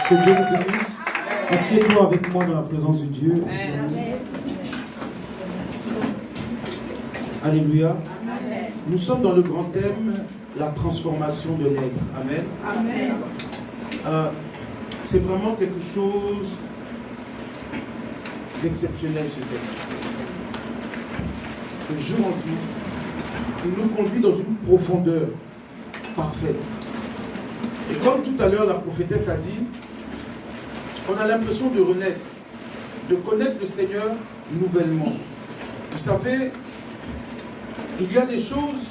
Que Dieu vous bénisse. Assieds-toi avec moi dans la présence de Dieu. Alléluia. Nous sommes dans le grand thème, la transformation de l'être. Amen. Amen. C'est vraiment quelque chose d'exceptionnel, ce thème. De jour en jour, il nous conduit dans une profondeur parfaite. Et comme tout à l'heure la prophétesse a dit, on a l'impression de renaître, de connaître le Seigneur nouvellement. Vous savez, il y a des choses,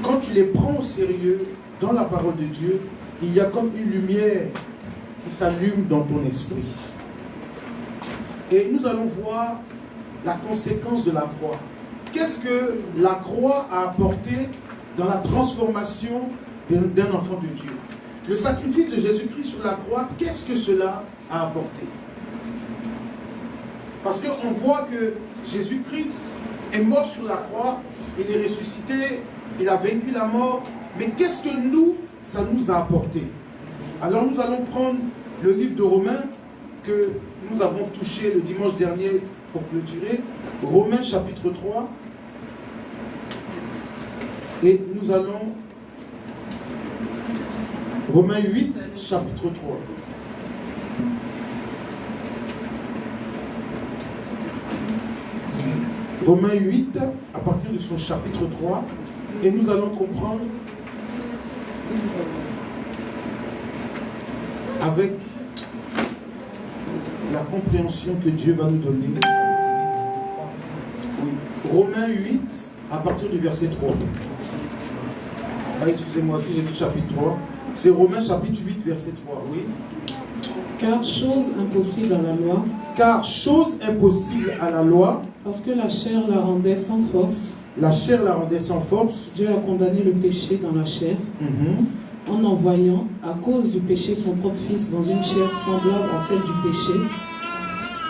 quand tu les prends au sérieux dans la parole de Dieu, il y a comme une lumière qui s'allume dans ton esprit. Et nous allons voir la conséquence de la croix. Qu'est-ce que la croix a apporté dans la transformation d'un enfant de Dieu? Le sacrifice de Jésus-Christ sur la croix, qu'est-ce que cela a apporté? Parce qu'on voit que Jésus-Christ est mort sur la croix, il est ressuscité, il a vaincu la mort, mais qu'est-ce que ça nous a apporté? Alors nous allons prendre le livre de Romains que nous avons touché le dimanche dernier pour clôturer, Romains chapitre 3, et nous allons Romains 8 chapitre 3. Romains 8 à partir de son chapitre 3, et nous allons comprendre avec la compréhension que Dieu va nous donner. Oui. Romains 8 à partir du verset 3. Ah, excusez-moi, si j'ai dit chapitre 3. C'est Romains chapitre 8 verset 3. Oui. Car chose impossible à la loi. Car chose impossible à la loi. Parce que la chair la rendait sans force. La chair la rendait sans force. Dieu a condamné le péché dans la chair. En envoyant, à cause du péché, son propre Fils dans une chair semblable à celle du péché,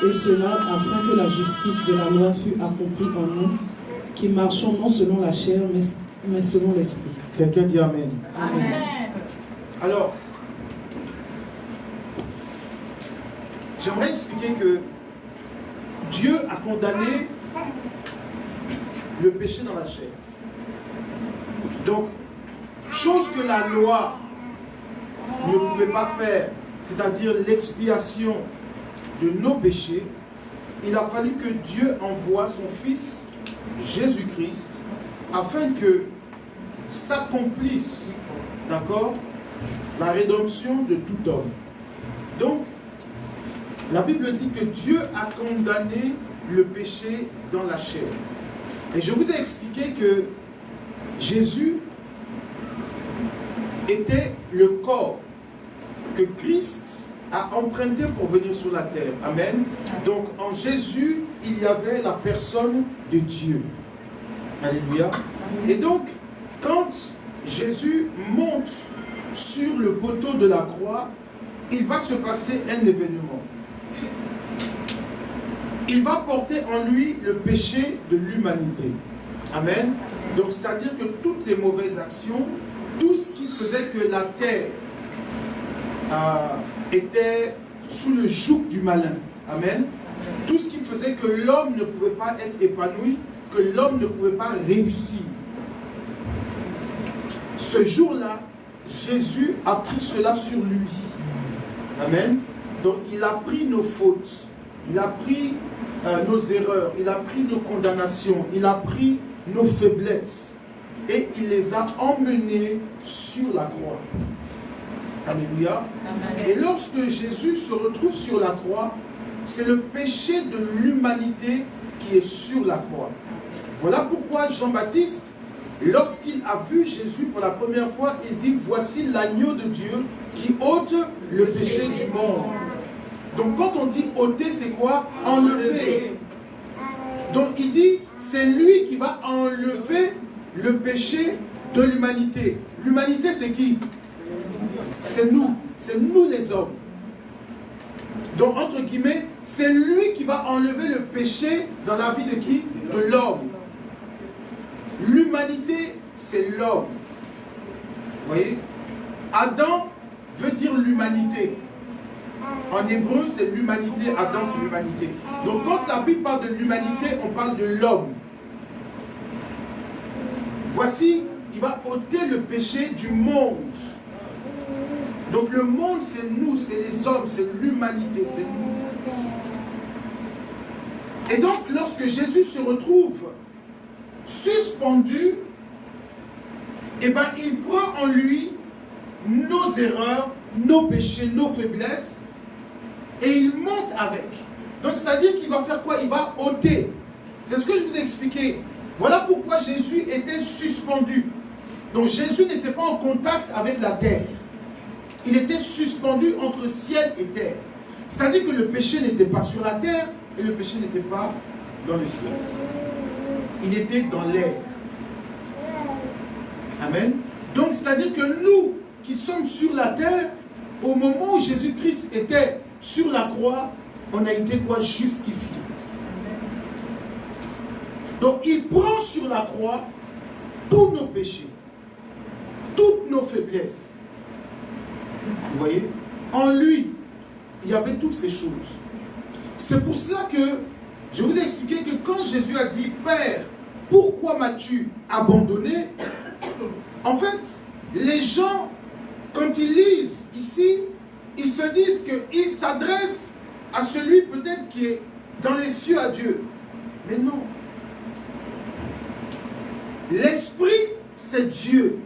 et cela afin que la justice de la loi fût accomplie en nous, qui marchons non selon la chair, mais selon l'esprit. Quelqu'un dit Amen. Amen. Alors, j'aimerais expliquer que Dieu a condamné le péché dans la chair. Donc, chose que la loi ne pouvait pas faire, c'est-à-dire l'expiation de nos péchés, il a fallu que Dieu envoie son Fils, Jésus-Christ, afin que s'accomplisse, d'accord, la rédemption de tout homme. Donc, la Bible dit que Dieu a condamné le péché dans la chair. Et je vous ai expliqué que Jésus était le corps que Christ a emprunté pour venir sur la terre. Amen. Donc en Jésus, il y avait la personne de Dieu. Alléluia. Et donc, quand Jésus monte sur le poteau de la croix, il va se passer un événement. Il va porter en lui le péché de l'humanité. Amen. Donc, c'est-à-dire que toutes les mauvaises actions, tout ce qui faisait que la terre était sous le joug du malin. Amen. Tout ce qui faisait que l'homme ne pouvait pas être épanoui, que l'homme ne pouvait pas réussir. Ce jour-là, Jésus a pris cela sur lui. Amen. Donc, il a pris nos fautes, il a pris nos erreurs, il a pris nos condamnations, il a pris nos faiblesses et il les a emmenés sur la croix. Alléluia. Amen. Et lorsque Jésus se retrouve sur la croix, c'est le péché de l'humanité qui est sur la croix. Voilà pourquoi Jean-Baptiste, lorsqu'il a vu Jésus pour la première fois, il dit: voici l'agneau de Dieu qui ôte le péché du monde. Donc quand on dit ôter, c'est quoi? Enlever. Donc il dit, c'est lui qui va enlever le péché de l'humanité. L'humanité, c'est qui? C'est nous les hommes. Donc entre guillemets, c'est lui qui va enlever le péché dans la vie de qui? De l'homme. L'humanité, c'est l'homme. Vous voyez? Adam veut dire l'humanité. En hébreu, c'est l'humanité. Adam, c'est l'humanité. Donc quand la Bible parle de l'humanité, on parle de l'homme. Voici, il va ôter le péché du monde. Donc le monde, c'est nous, c'est les hommes, c'est l'humanité, c'est nous. Et donc, lorsque Jésus se retrouve suspendu, eh bien, il prend en lui nos erreurs, nos péchés, nos faiblesses, et il monte avec. Donc, c'est-à-dire qu'il va faire quoi? Il va ôter. C'est ce que je vous ai expliqué. Voilà pourquoi Jésus était suspendu. Donc, Jésus n'était pas en contact avec la terre. Il était suspendu entre ciel et terre. C'est-à-dire que le péché n'était pas sur la terre et le péché n'était pas dans le ciel. Il était dans l'air. Amen. Donc, c'est-à-dire que nous qui sommes sur la terre, au moment où Jésus-Christ était sur la croix, on a été quoi? Justifié. Donc, il prend sur la croix tous nos péchés, toutes nos faiblesses. Vous voyez? En lui, il y avait toutes ces choses. C'est pour cela que je vous ai expliqué que quand Jésus a dit « Père, pourquoi m'as-tu abandonné ?» En fait, les gens, quand ils lisent ici, ils se disent qu'ils s'adressent à celui peut-être qui est dans les cieux à Dieu. Mais non. L'esprit, c'est Dieu.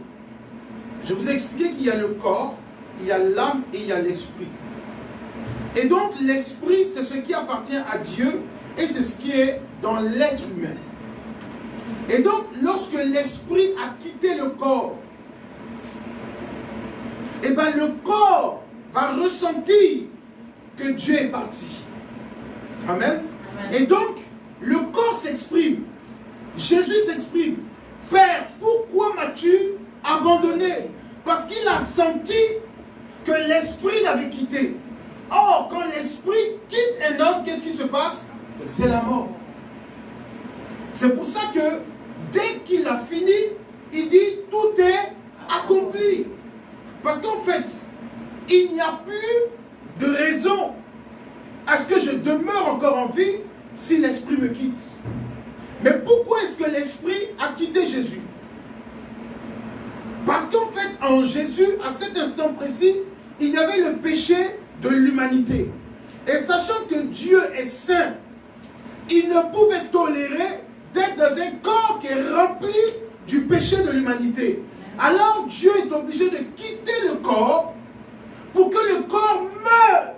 Je vous ai expliqué qu'il y a le corps, il y a l'âme et il y a l'esprit. Et donc l'esprit, c'est ce qui appartient à Dieu et c'est ce qui est dans l'être humain. Et donc lorsque l'esprit a quitté le corps, et bien le corps va ressentir que Dieu est parti. Amen. Amen. Et donc le corps s'exprime. Jésus s'exprime. Père, pourquoi m'as-tu abandonné? Parce qu'il a senti que l'esprit l'avait quitté. Or, quand l'esprit quitte un homme, qu'est-ce qui se passe? C'est la mort. C'est pour ça que dès qu'il a fini, il dit tout est accompli. Parce qu'en fait, il n'y a plus de raison à ce que je demeure encore en vie si l'esprit me quitte. Mais pourquoi est-ce que l'esprit a quitté Jésus? Parce qu'en fait, en Jésus, à cet instant précis, il y avait le péché de l'humanité. Et sachant que Dieu est saint, il ne pouvait tolérer d'être dans un corps qui est rempli du péché de l'humanité. Alors Dieu est obligé de quitter le corps pour que le corps meure.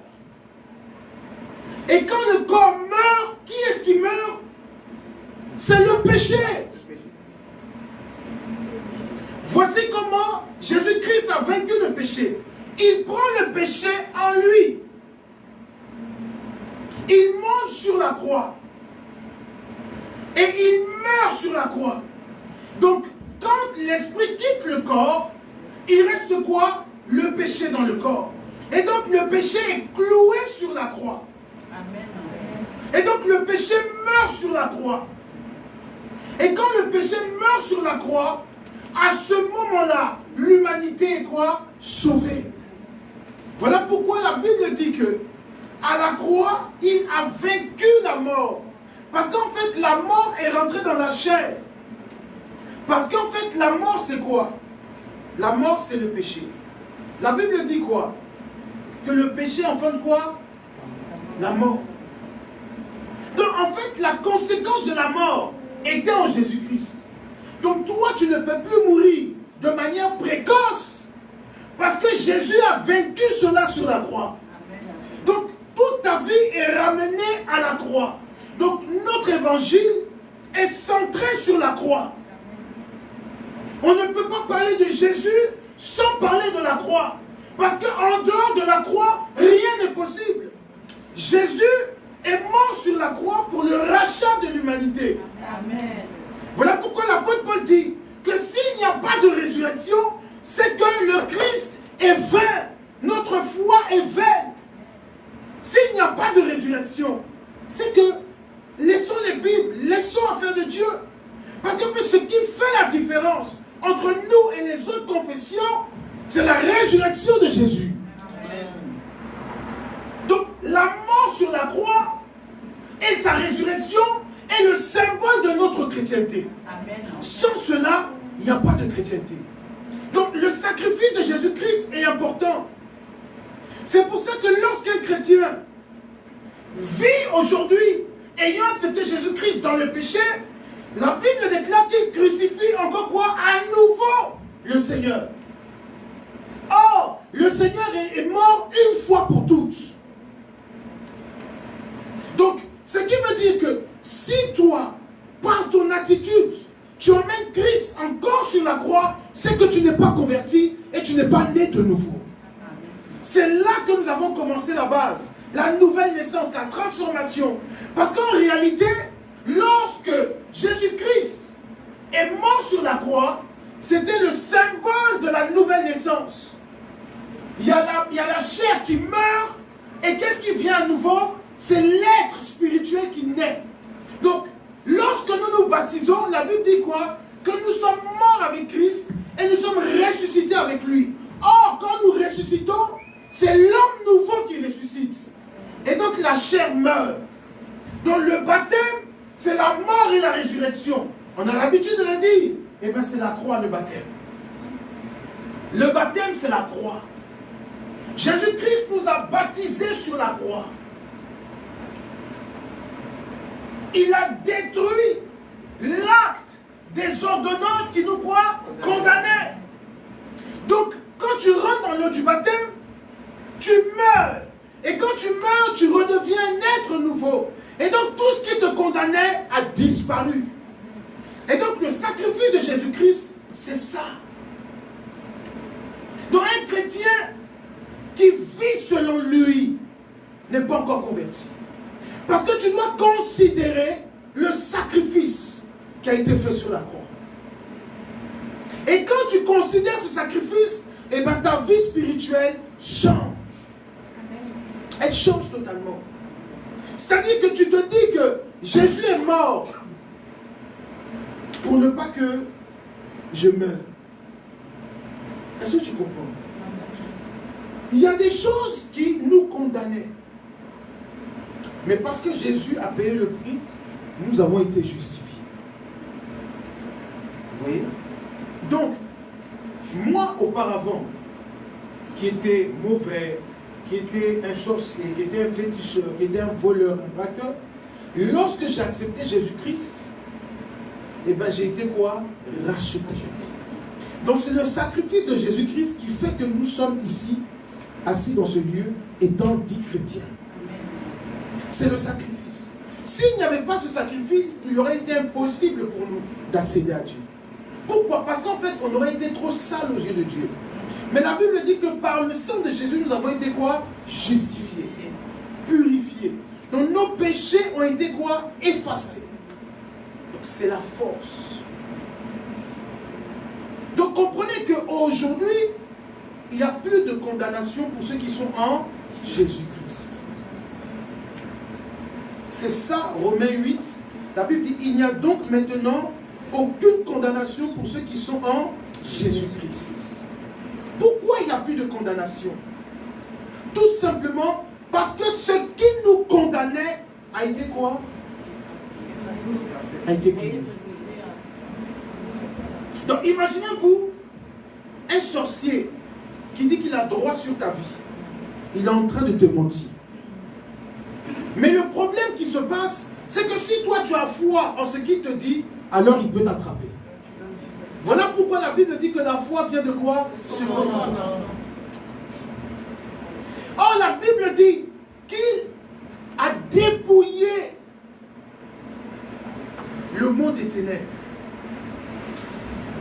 Et quand le corps meurt, qui est-ce qui meurt? C'est le péché. Voici comment Jésus-Christ a vaincu le péché. Il prend le péché en lui. Il monte sur la croix. Et il meurt sur la croix. Donc, quand l'esprit quitte le corps, il reste quoi? Le péché dans le corps. Et donc, le péché est cloué sur la croix. Amen. Et donc, le péché meurt sur la croix. Et quand le péché meurt sur la croix, à ce moment-là, l'humanité est quoi? Sauvée. Voilà pourquoi la Bible dit que à la croix, il a vaincu la mort. Parce qu'en fait, la mort est rentrée dans la chair. Parce qu'en fait, la mort, c'est quoi? La mort, c'est le péché. La Bible dit quoi? Que le péché enfante quoi? La mort. Donc, en fait, la conséquence de la mort était en Jésus-Christ. Donc, toi, tu ne peux plus mourir de manière précoce. Parce que Jésus a vaincu cela sur la croix. Donc, toute ta vie est ramenée à la croix. Donc, notre évangile est centré sur la croix. On ne peut pas parler de Jésus sans parler de la croix. Parce qu'en dehors de la croix, rien n'est possible. Jésus est mort sur la croix pour le rachat de l'humanité. Amen. Voilà pourquoi l'apôtre Paul dit que s'il n'y a pas de résurrection, c'est que le Christ est vain. Notre foi est vaine. S'il n'y a pas de résurrection, c'est que laissons les Bibles, laissons l'affaire de Dieu. Parce que ce qui fait la différence entre nous et les autres confessions, c'est la résurrection de Jésus. Amen. la mort sur la croix et sa résurrection est le symbole de notre chrétienté. Amen. Sans cela, il n'y a pas de chrétienté. Donc le sacrifice de Jésus-Christ est important. C'est pour ça que lorsqu'un chrétien vit aujourd'hui, ayant accepté Jésus-Christ dans le péché, la Bible déclare qu'il crucifie encore quoi? À nouveau le Seigneur. Or, le Seigneur est mort une fois pour toutes. Donc, ce qui veut dire que si toi, par ton attitude, tu emmènes Christ encore sur la croix, c'est que tu n'es pas converti et tu n'es pas né de nouveau. C'est là que nous avons commencé la base, la nouvelle naissance, la transformation. Parce qu'en réalité, lorsque Jésus-Christ est mort sur la croix, c'était le symbole de la nouvelle naissance. Il y a la chair qui meurt, et qu'est-ce qui vient à nouveau? C'est l'être spirituel qui naît. Donc, lorsque nous nous baptisons, la Bible dit quoi? Que nous sommes morts avec Christ et nous sommes ressuscités avec lui. Or, quand nous ressuscitons, c'est l'homme nouveau qui ressuscite. Et donc la chair meurt. Donc le baptême, c'est la mort et la résurrection. On a l'habitude de le dire. Eh bien, c'est la croix, le baptême. Le baptême, c'est la croix. Jésus-Christ nous a baptisés sur la croix. Il a détruit l'acte des ordonnances qui nous condamnaient. Donc, quand tu rentres dans l'eau du baptême, tu meurs. Et quand tu meurs, tu redeviens un être nouveau. Et donc, tout ce qui te condamnait a disparu. Et donc, le sacrifice de Jésus-Christ, c'est ça. Donc, un chrétien qui vit selon lui n'est pas encore converti. Parce que tu dois considérer le sacrifice qui a été fait sur la croix. Et quand tu considères ce sacrifice, eh bien ta vie spirituelle change. Elle change totalement. C'est-à-dire que tu te dis que Jésus est mort pour ne pas que je meure. Est-ce que tu comprends? Il y a des choses qui nous condamnaient. Mais parce que Jésus a payé le prix, nous avons été justifiés. Vous voyez? Donc, moi auparavant, qui était mauvais, qui était un sorcier, qui était un féticheur, qui était un voleur, un braqueur, lorsque j'ai accepté Jésus-Christ, eh bien j'ai été quoi? Racheté. Donc c'est le sacrifice de Jésus-Christ qui fait que nous sommes ici, assis dans ce lieu, étant dits chrétiens. C'est le sacrifice. S'il n'y avait pas ce sacrifice, il aurait été impossible pour nous d'accéder à Dieu. Pourquoi? Parce qu'en fait, on aurait été trop sale aux yeux de Dieu. Mais la Bible dit que par le sang de Jésus, nous avons été quoi? Justifiés, purifiés. Donc nos péchés ont été quoi? Effacés. Donc c'est la force. Donc comprenez qu'aujourd'hui, il n'y a plus de condamnation pour ceux qui sont en Jésus-Christ. C'est ça, Romains 8. La Bible dit, il n'y a donc maintenant aucune condamnation pour ceux qui sont en Jésus-Christ. Pourquoi il n'y a plus de condamnation? Tout simplement parce que ce qui nous condamnait a été quoi? A été coupé. Donc imaginez-vous un sorcier qui dit qu'il a droit sur ta vie. Il est en train de te mentir. Mais le problème qui se passe, c'est que si toi tu as foi en ce qu'il te dit, alors il peut t'attraper. Voilà pourquoi la Bible dit que la foi vient de quoi? Or la Bible dit qu'il a dépouillé le monde des ténèbres.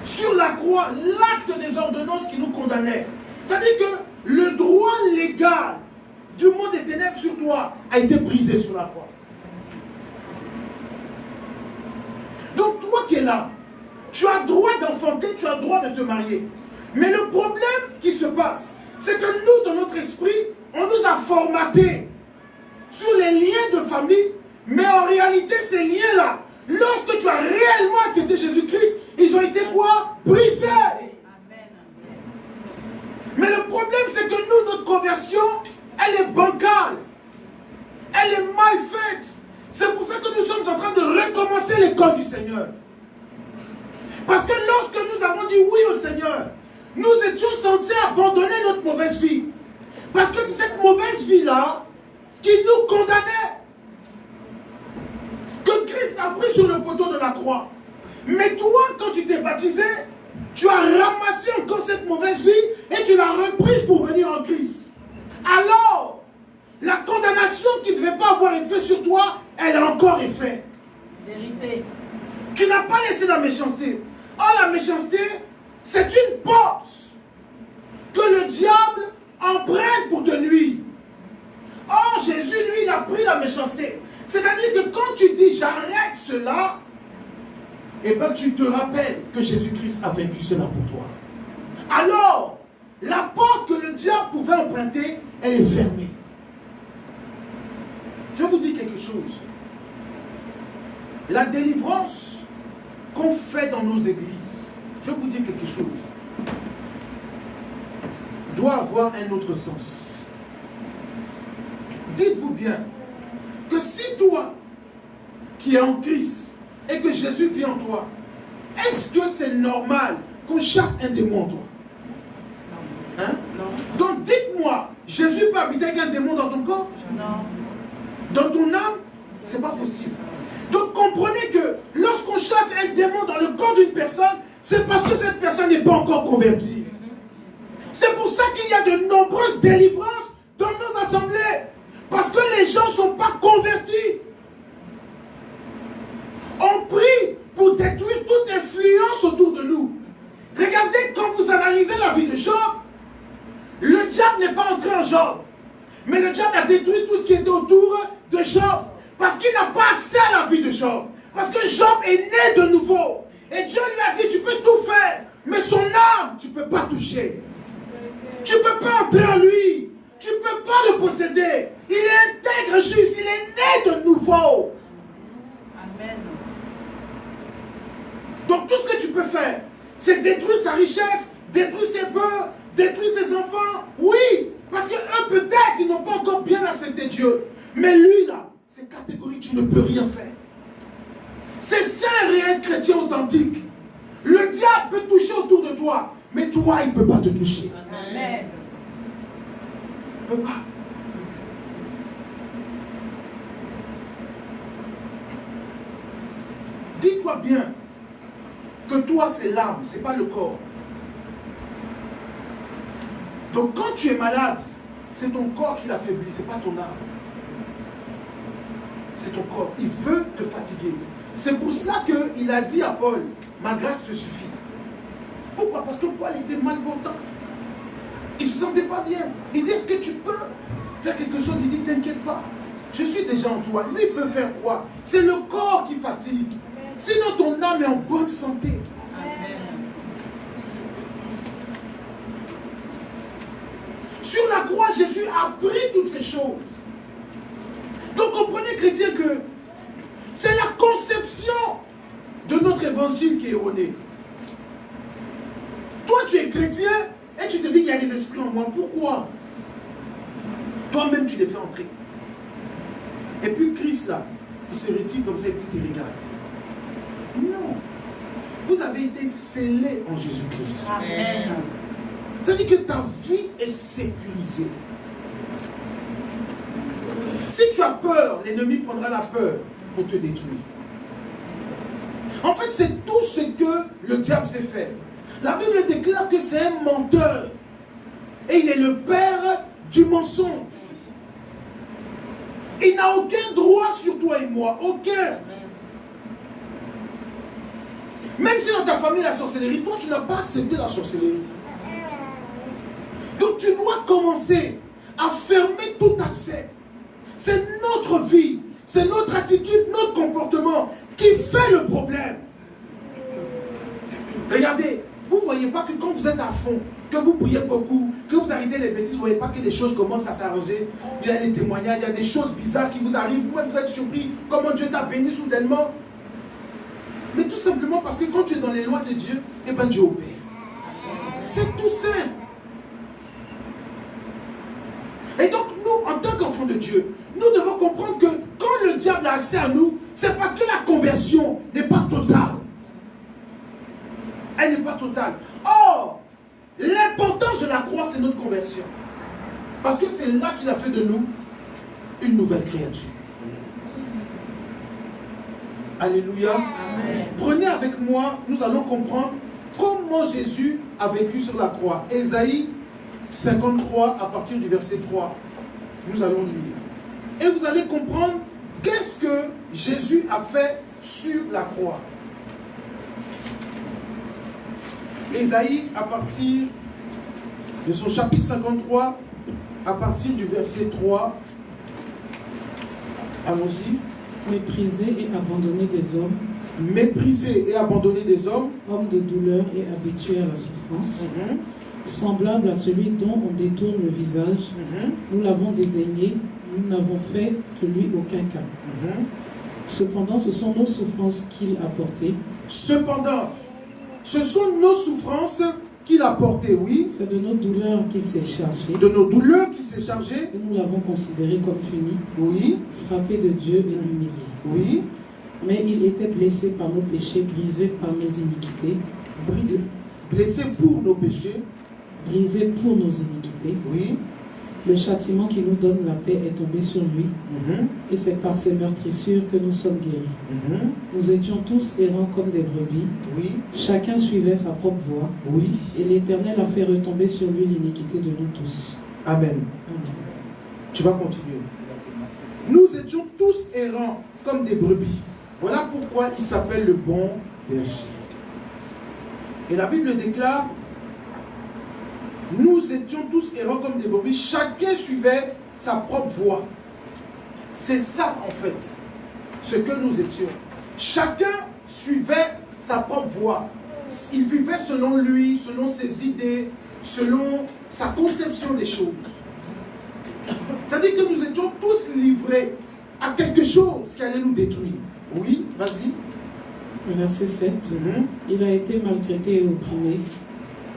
Sur la croix, l'acte des ordonnances qui nous condamnait. C'est-à-dire que le droit légal du monde des ténèbres sur toi a été brisé sur la croix. Donc toi qui es là, tu as droit d'enfanter, tu as droit de te marier. Mais le problème qui se passe, c'est que nous, dans notre esprit, on nous a formatés sur les liens de famille, mais en réalité, ces liens-là, lorsque tu as réellement accepté Jésus-Christ, ils ont été quoi? Brisés. Mais le problème, c'est que nous, notre conversion, elle est bancale. commencer l'école du Seigneur. Parce que lorsque nous avons dit oui au Seigneur, nous étions censés abandonner notre mauvaise vie. Parce que c'est cette mauvaise vie-là qui nous condamnait. Que Christ a pris sur le poteau de la croix. Mais toi, quand tu t'es baptisé, tu as ramassé encore cette mauvaise vie et tu l'as reprise pour venir en Christ. Alors, la condamnation qui ne devait pas avoir effet sur toi, elle a encore effet. Vérité. Tu n'as pas laissé la méchanceté. Oh, la méchanceté, c'est une porte que le diable emprunte pour te nuire. Oh, Jésus, lui, il a pris la méchanceté. C'est-à-dire que quand tu dis j'arrête cela, eh bien tu te rappelles que Jésus-Christ a vaincu cela pour toi. Alors, la porte que le diable pouvait emprunter, elle est fermée. Je vous dis quelque chose. La délivrance qu'on fait dans nos églises, je vous dis quelque chose, doit avoir un autre sens. Dites-vous bien que si toi, qui es en Christ, et que Jésus vit en toi, est-ce que c'est normal qu'on chasse un démon en toi? Hein? Non. Donc dites-moi, Jésus peut habiter avec un démon dans ton corps? Non. Dans ton âme? C'est pas possible. Donc comprenez que lorsqu'on chasse un démon dans le corps d'une personne, c'est parce que cette personne n'est pas encore convertie. C'est pour ça qu'il y a de nombreuses délivrances dans nos assemblées. Parce que les gens ne sont pas convertis. On prie pour détruire toute influence autour de nous. Regardez, quand vous analysez la vie de Job, le diable n'est pas entré en Job. Mais le diable a détruit tout ce qui était autour de Job. Parce qu'il n'a pas accès à la vie de Job. Parce que Job est né de nouveau. Et Dieu lui a dit, tu peux tout faire. Mais son âme, tu ne peux pas toucher. Tu ne peux pas entrer en lui. Tu ne peux pas le posséder. Il est intègre juste. Il est né de nouveau. Amen. Donc tout ce que tu peux faire, c'est détruire sa richesse, détruire ses peurs, détruire ses enfants. Oui, parce que eux peut-être, ils n'ont pas encore bien accepté Dieu. Mais lui là, c'est catégorique, tu ne peux rien faire. C'est ça un réel chrétien authentique. Le diable peut toucher autour de toi, mais toi, il ne peut pas te toucher. Amen. Il ne peut pas. Dis-toi bien que toi, c'est l'âme, ce n'est pas le corps. Donc quand tu es malade, c'est ton corps qui l'affaiblit, ce n'est pas ton âme. C'est ton corps. Il veut te fatiguer. C'est pour cela qu'il a dit à Paul, ma grâce te suffit. Pourquoi? Parce que Paul était mal portant. Il ne se sentait pas bien. Il dit, est-ce que tu peux faire quelque chose? Il dit, t'inquiète pas. Je suis déjà en toi. Lui, il peut faire quoi? C'est le corps qui fatigue. Sinon, ton âme est en bonne santé. Amen. Sur la croix, Jésus a pris toutes ces choses. Donc, comprenez, chrétiens, que c'est la conception de notre évangile qui est erronée. Toi, tu es chrétien et tu te dis, il y a des esprits en moi. Pourquoi? Toi-même, tu les fais entrer. Et puis, Christ, là, il se retire comme ça et puis il te regarde. Non. Vous avez été scellés en Jésus-Christ. Amen. Ça dit que ta vie est sécurisée. Si tu as peur, l'ennemi prendra la peur pour te détruire. En fait, c'est tout ce que le diable sait faire. La Bible déclare que c'est un menteur. Et il est le père du mensonge. Il n'a aucun droit sur toi et moi. Aucun. Même si dans ta famille la sorcellerie, toi tu n'as pas accepté la sorcellerie. Donc tu dois commencer à fermer tout accès. C'est notre vie, c'est notre attitude, notre comportement qui fait le problème. Regardez, vous ne voyez pas que quand vous êtes à fond, que vous priez beaucoup, que vous arrêtez les bêtises, vous ne voyez pas que les choses commencent à s'arranger. Il y a des témoignages, il y a des choses bizarres qui vous arrivent. Vous êtes surpris comment Dieu t'a béni soudainement. Mais tout simplement parce que quand tu es dans les lois de Dieu, eh bien Dieu obéit. C'est tout simple. Et donc nous, en tant qu'enfants de Dieu, nous devons comprendre que quand le diable a accès à nous, c'est parce que la conversion n'est pas totale. Elle n'est pas totale. Or, l'importance de la croix, c'est notre conversion. Parce que c'est là qu'il a fait de nous une nouvelle créature. Alléluia. Amen. Prenez avec moi, nous allons comprendre comment Jésus a vécu sur la croix. Ésaïe 53 à partir du verset 3. Nous allons lire. Et vous allez comprendre qu'est-ce que Jésus a fait sur la croix. Ésaïe à partir de son chapitre 53 à partir du verset 3. Allons-y. Méprisé et abandonné des hommes, Méprisé et abandonné des hommes, homme de douleur et habitué à la souffrance, semblable à celui dont on détourne le visage, nous l'avons dédaigné, nous n'avons fait que lui aucun cas. Cependant, ce sont nos souffrances qu'il a portées. Cependant, ce sont nos souffrances qu'il a portées, oui. C'est de nos douleurs qu'il s'est chargé. De nos douleurs qu'il s'est chargé, Et nous l'avons considéré comme puni, oui. frappé de Dieu et humilié. Oui. Mais il était blessé par nos péchés, brisé par nos iniquités, Blessé pour nos péchés, brisé pour nos iniquités. oui. Le châtiment qui nous donne la paix est tombé sur lui, et c'est par ses meurtrissures que nous sommes guéris. Nous étions tous errants comme des brebis, Oui. chacun suivait sa propre voie, Oui. et l'Éternel a fait retomber sur lui l'iniquité de nous tous. Amen. Amen. Tu vas continuer. Nous étions tous errants comme des brebis. Voilà pourquoi il s'appelle le bon berger. Et la Bible déclare, nous étions tous errants comme des brebis, chacun suivait sa propre voie. C'est ça en fait, ce que nous étions. Chacun suivait sa propre voie. Il vivait selon lui, selon ses idées, selon sa conception des choses. C'est-à-dire que nous étions tous livrés à quelque chose qui allait nous détruire. Oui, vas-y. Verset 7. Il a été maltraité et opprimé,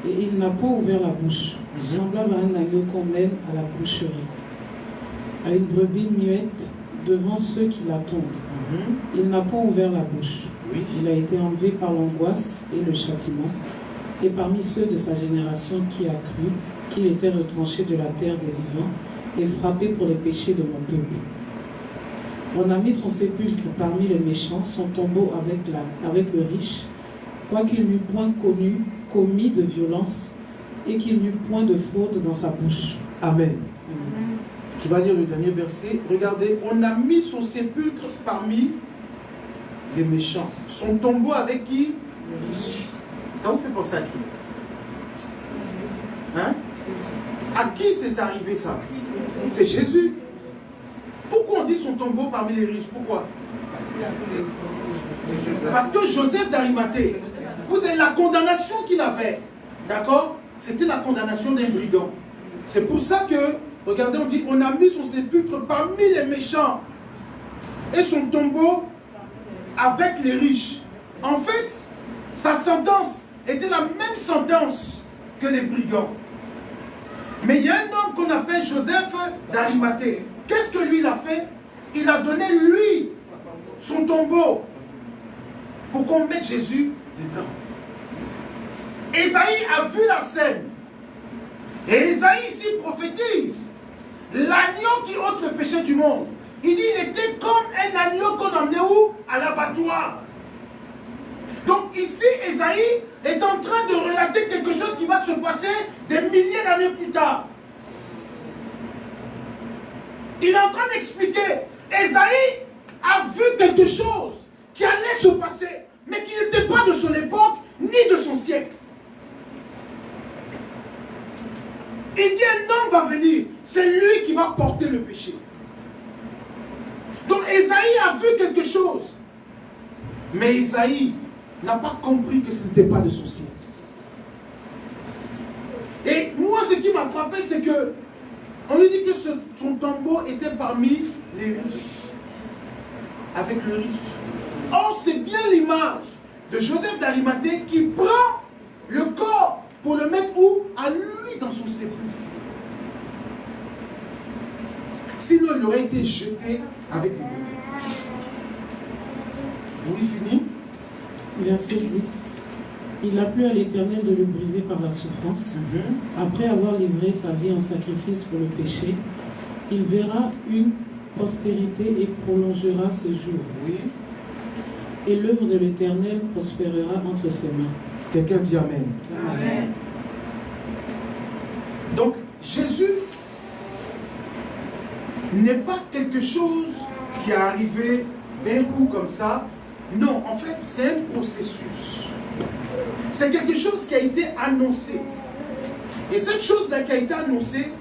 et il n'a pas ouvert la bouche, semblable à un agneau qu'on mène à la boucherie, à une brebis muette devant ceux qui l'attendent. Il n'a pas ouvert la bouche. Oui. Il a été enlevé par l'angoisse et le châtiment, et parmi ceux de sa génération qui a cru qu'il était retranché de la terre des vivants et frappé pour les péchés de mon peuple. On a mis son sépulcre parmi les méchants, son tombeau avec le riche, quoiqu'il n'eût point commis de violence et qu'il n'eût point de fraude dans sa bouche. Amen. Amen. Tu vas lire le dernier verset. Regardez, on a mis son sépulcre parmi les méchants. Son tombeau avec qui? Le riche. Ça vous fait penser à qui? Hein? À qui c'est arrivé ça? C'est Jésus. Pourquoi on dit son tombeau parmi les riches? Pourquoi? Parce que Joseph d'Arimathée, vous avez la condamnation qu'il avait. D'accord? C'était la condamnation d'un brigand. C'est pour ça que, regardez, on dit, on a mis son sépulcre parmi les méchants et son tombeau avec les riches. En fait, sa sentence était la même sentence que les brigands. Mais il y a un homme qu'on appelle Joseph d'Arimathée. Qu'est-ce que lui il a fait? Il a donné lui son tombeau pour qu'on mette Jésus dedans. Ésaïe a vu la scène. Et Ésaïe ici prophétise l'agneau qui ôte le péché du monde. Il dit il était comme un agneau qu'on emmenait où? À l'abattoir. Donc ici Ésaïe est en train de relater quelque chose qui va se passer des milliers d'années plus tard. Il est en train d'expliquer. Ésaïe a vu quelque chose qui allait se passer, mais qui n'était pas de son époque, ni de son siècle. Il dit un homme va venir, c'est lui qui va porter le péché. Donc Ésaïe a vu quelque chose. Mais Ésaïe n'a pas compris que ce n'était pas de son siècle. Et moi, ce qui m'a frappé, c'est que on lui dit que son tombeau était parmi les riches. Avec le riche. Or, c'est bien l'image de Joseph d'Arimathée qui prend le corps pour le mettre où? À lui dans son sépulcre. Sinon, il aurait été jeté avec les bébés. Oui, fini. Verset 10. Il a plu à l'Éternel de le briser par la souffrance. Après avoir livré sa vie en sacrifice pour le péché, il verra une postérité et prolongera ce jour. Oui. Et l'œuvre de l'Éternel prospérera entre ses mains. Quelqu'un dit Amen. Amen. Donc, Jésus n'est pas quelque chose qui est arrivé d'un coup comme ça. Non, en fait, c'est un processus. C'est quelque chose qui a été annoncé. Et cette chose-là qui a été annoncée,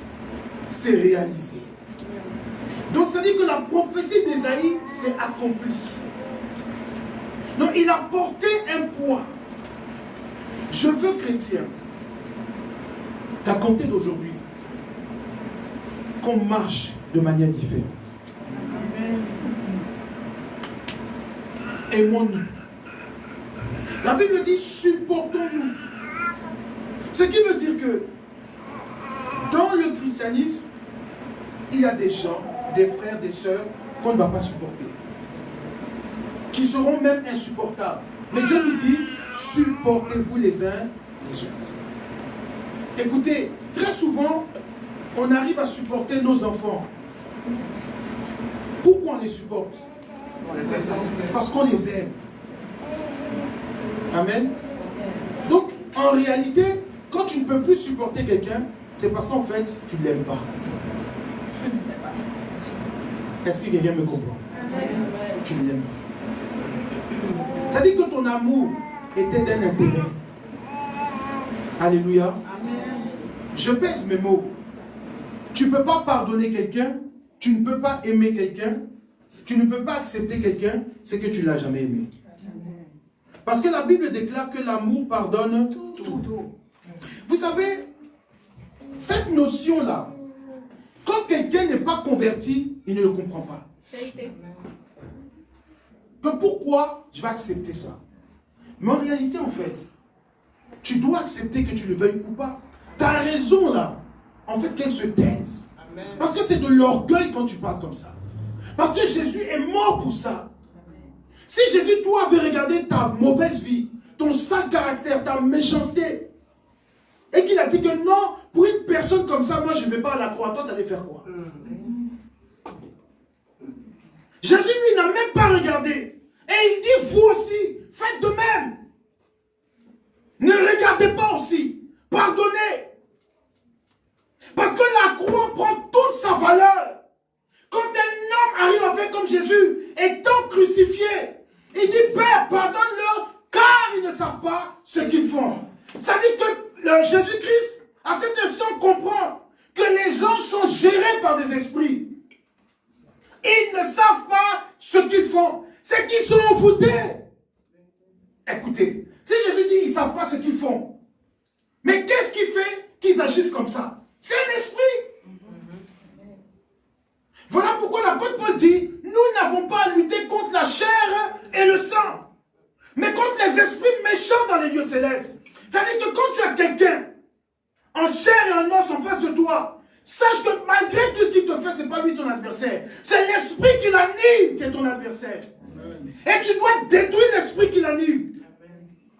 c'est réalisé. Donc, ça dit que la prophétie d'Ésaïe s'est accomplie. Donc, il a porté un poids. Je veux, chrétien, qu'à compter d'aujourd'hui, qu'on marche de manière différente. Aimons-nous. La Bible dit supportons-nous. Ce qui veut dire que dans le christianisme, il y a des gens, des frères, des sœurs qu'on ne va pas supporter. Qui seront même insupportables. Mais Dieu nous dit, supportez-vous les uns les autres. Écoutez, très souvent, on arrive à supporter nos enfants. Pourquoi on les supporte? Parce qu'on les aime. Amen. Donc, en réalité, quand tu ne peux plus supporter quelqu'un, c'est parce qu'en fait, tu ne l'aimes pas. Est-ce que quelqu'un me comprend? Tu ne l'aimes pas. Ça dit que ton amour était d'un intérêt. Alléluia. Je pèse mes mots. Tu ne peux pas pardonner quelqu'un, tu ne peux pas aimer quelqu'un, tu ne peux pas accepter quelqu'un, c'est que tu ne l'as jamais aimé. Parce que la Bible déclare que l'amour pardonne tout. Vous savez, cette notion-là, quand quelqu'un n'est pas converti, il ne le comprend pas. Que pourquoi je vais accepter ça? Mais en réalité, en fait, tu dois accepter que tu le veuilles ou pas. Ta raison là, en fait, qu'elle se taise. Parce que c'est de l'orgueil quand tu parles comme ça. Parce que Jésus est mort pour ça. Si Jésus, toi, avait regardé ta mauvaise vie, ton sale caractère, ta méchanceté, et qu'il a dit que non, pour une personne comme ça, moi je ne vais pas à la croix, toi tu allais faire quoi? Jésus, lui, n'a même pas regardé. Et il dit, vous aussi, faites de même. Ne regardez pas aussi. Pardonnez. Parce que la croix prend toute sa valeur. Quand un homme arrive à faire comme Jésus, étant crucifié, il dit, Père, pardonne-leur, car ils ne savent pas ce qu'ils font. Ça dit que Jésus-Christ, à cet instant, comprend que les gens sont gérés par des esprits. Ils ne savent pas ce qu'ils font. C'est qu'ils sont envoûtés. Écoutez, si Jésus dit, ils ne savent pas ce qu'ils font, mais qu'est-ce qui fait qu'ils agissent comme ça? C'est un esprit. Voilà pourquoi l'apôtre Paul dit, nous n'avons pas à lutter contre la chair et le sang, mais contre les esprits méchants dans les lieux célestes. C'est-à-dire que quand tu as quelqu'un en chair et en os en face de toi, sache que malgré tout ce qu'il te fait, ce n'est pas lui ton adversaire. C'est l'esprit qui l'anime qui est ton adversaire. Et tu dois détruire l'esprit qui l'anime.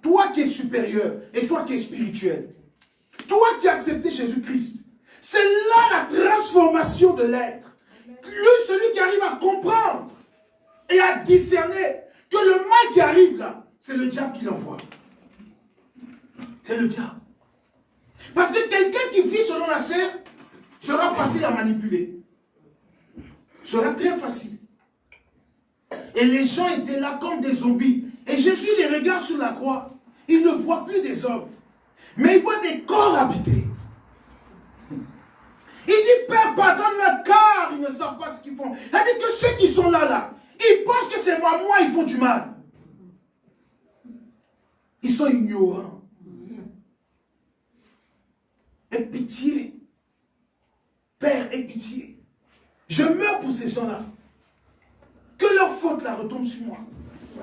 Toi qui es supérieur et toi qui es spirituel. Toi qui as accepté Jésus-Christ. C'est là la transformation de l'être. Lui, celui qui arrive à comprendre et à discerner que le mal qui arrive là, c'est le diable qui l'envoie. C'est le diable. Parce que quelqu'un qui vit selon la chair sera facile à manipuler. Sera très facile. Et les gens étaient là comme des zombies. Et Jésus les regarde sur la croix. Il ne voit plus des hommes. Mais il voit des corps habités. Il dit, Père, pardonne-leur car ils ne savent pas ce qu'ils font. C'est-à-dire que ceux qui sont là, ils pensent que c'est moi, ils font du mal. Ils sont ignorants. Aie pitié. Père, aie pitié. Je meurs pour ces gens-là. Que leur faute là retombe sur moi.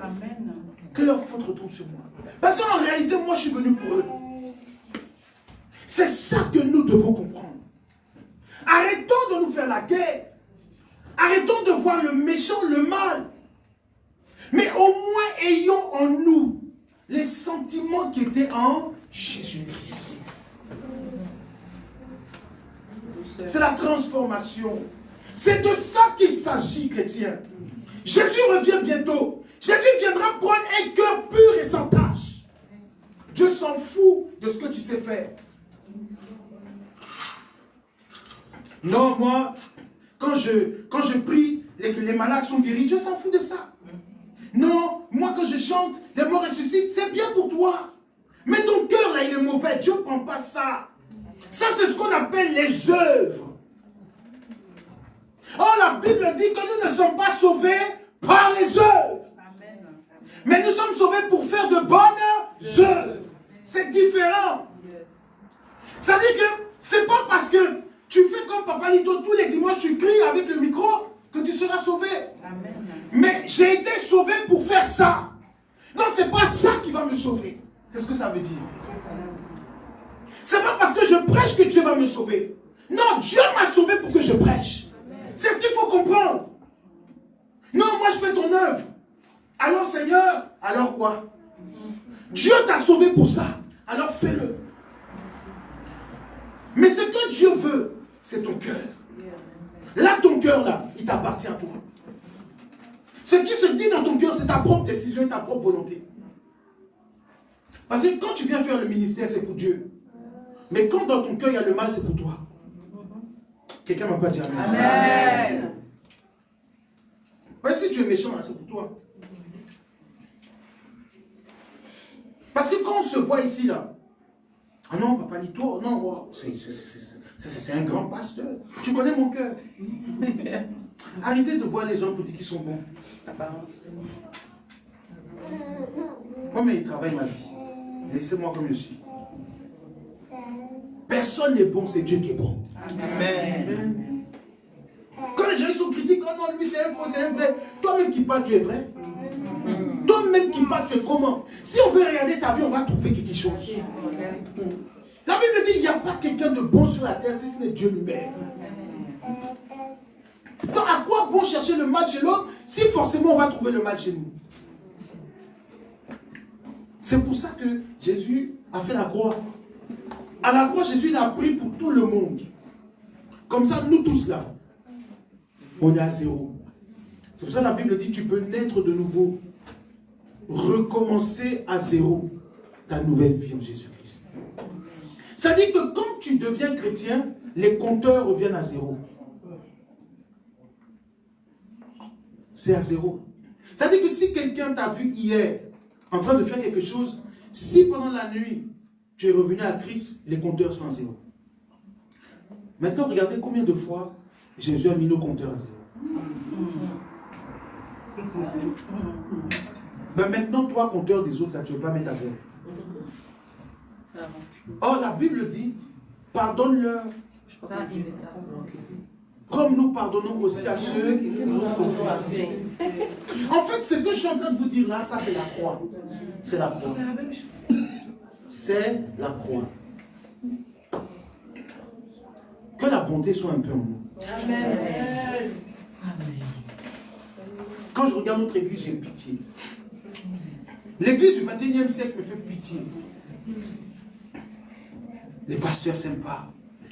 Amen. Que leur faute retombe sur moi. Parce qu'en réalité, moi je suis venu pour eux. C'est ça que nous devons comprendre. Arrêtons de nous faire la guerre. Arrêtons de voir le méchant, le mal. Mais au moins ayons en nous les sentiments qui étaient en Jésus-Christ. C'est la transformation. C'est de ça qu'il s'agit, chrétien. Jésus revient bientôt. Jésus viendra prendre un cœur pur et sans tache. Dieu s'en fout de ce que tu sais faire. Non, moi, quand je prie, les malades sont guéris, Dieu s'en fout de ça. Non, moi quand je chante, les morts ressuscitent, c'est bien pour toi. Mais ton cœur là, il est mauvais, Dieu ne prend pas ça. Ça, c'est ce qu'on appelle les œuvres. Oh, la Bible dit que nous ne sommes pas sauvés par les œuvres. Mais nous sommes sauvés pour faire de bonnes œuvres. C'est différent. Ça veut dire que c'est pas parce que tu fais comme Papa Lito tous les dimanches, tu cries avec le micro que tu seras sauvé. Amen. Mais j'ai été sauvé pour faire ça. Non, c'est pas ça qui va me sauver. C'est ce que ça veut dire. C'est pas parce que je prêche que Dieu va me sauver. Non, Dieu m'a sauvé pour que je prêche. C'est ce qu'il faut comprendre. Non, moi je fais ton œuvre. Alors Seigneur, alors quoi? Dieu t'a sauvé pour ça. Alors fais-le. Mais ce que Dieu veut, c'est ton cœur. Là, ton cœur, là, il t'appartient à toi. Ce qui se dit dans ton cœur, c'est ta propre décision et ta propre volonté. Parce que quand tu viens faire le ministère, c'est pour Dieu. Mais quand dans ton cœur, il y a le mal, c'est pour toi. Quelqu'un m'a pas dit amen. Amen. Ouais, si tu es méchant, c'est pour toi. Parce que quand on se voit ici, là, ah non, Papa Lito, non, wow, c'est un grand pasteur. Tu connais mon cœur. Arrêtez de voir les gens pour dire qu'ils sont bons. Apparence. Moi, mais il travaille ma vie. Laissez-moi comme je suis. Personne n'est bon, c'est Dieu qui est bon. Amen. Quand les gens ils sont critiques, oh non, lui c'est un faux, c'est un vrai. Toi-même qui parles, tu es vrai. Toi-même qui parles, tu es comment? Si on veut regarder ta vie, on va trouver quelque chose. La Bible dit qu'il n'y a pas quelqu'un de bon sur la terre si ce n'est Dieu lui-même. Donc à quoi bon chercher le mal chez l'autre si forcément on va trouver le mal chez nous? C'est pour ça que Jésus a fait la croix. À la croix, Jésus il a pris pour tout le monde. Comme ça, nous tous là, on est à zéro. C'est pour ça que la Bible dit tu peux naître de nouveau. Recommencer à zéro ta nouvelle vie en Jésus-Christ. Ça dit que quand tu deviens chrétien, les compteurs reviennent à zéro. C'est à zéro. Ça dit que si quelqu'un t'a vu hier en train de faire quelque chose, si pendant la nuit tu es revenu à Christ, les compteurs sont à zéro. Maintenant, regardez combien de fois Jésus a mis nos compteurs à zéro. Mais maintenant, toi, compteur des autres, là, tu ne veux pas mettre à zéro. Or, la Bible dit, pardonne-leur. Comme nous pardonnons aussi à ceux qui nous ont offensés. En fait, ce que je suis en train de vous dire là, ça c'est la croix. C'est la croix. C'est la croix. Que la bonté soit un peu en nous. Amen. Quand je regarde notre église, j'ai pitié. L'église du 21e siècle me fait pitié. Les pasteurs s'aiment pas.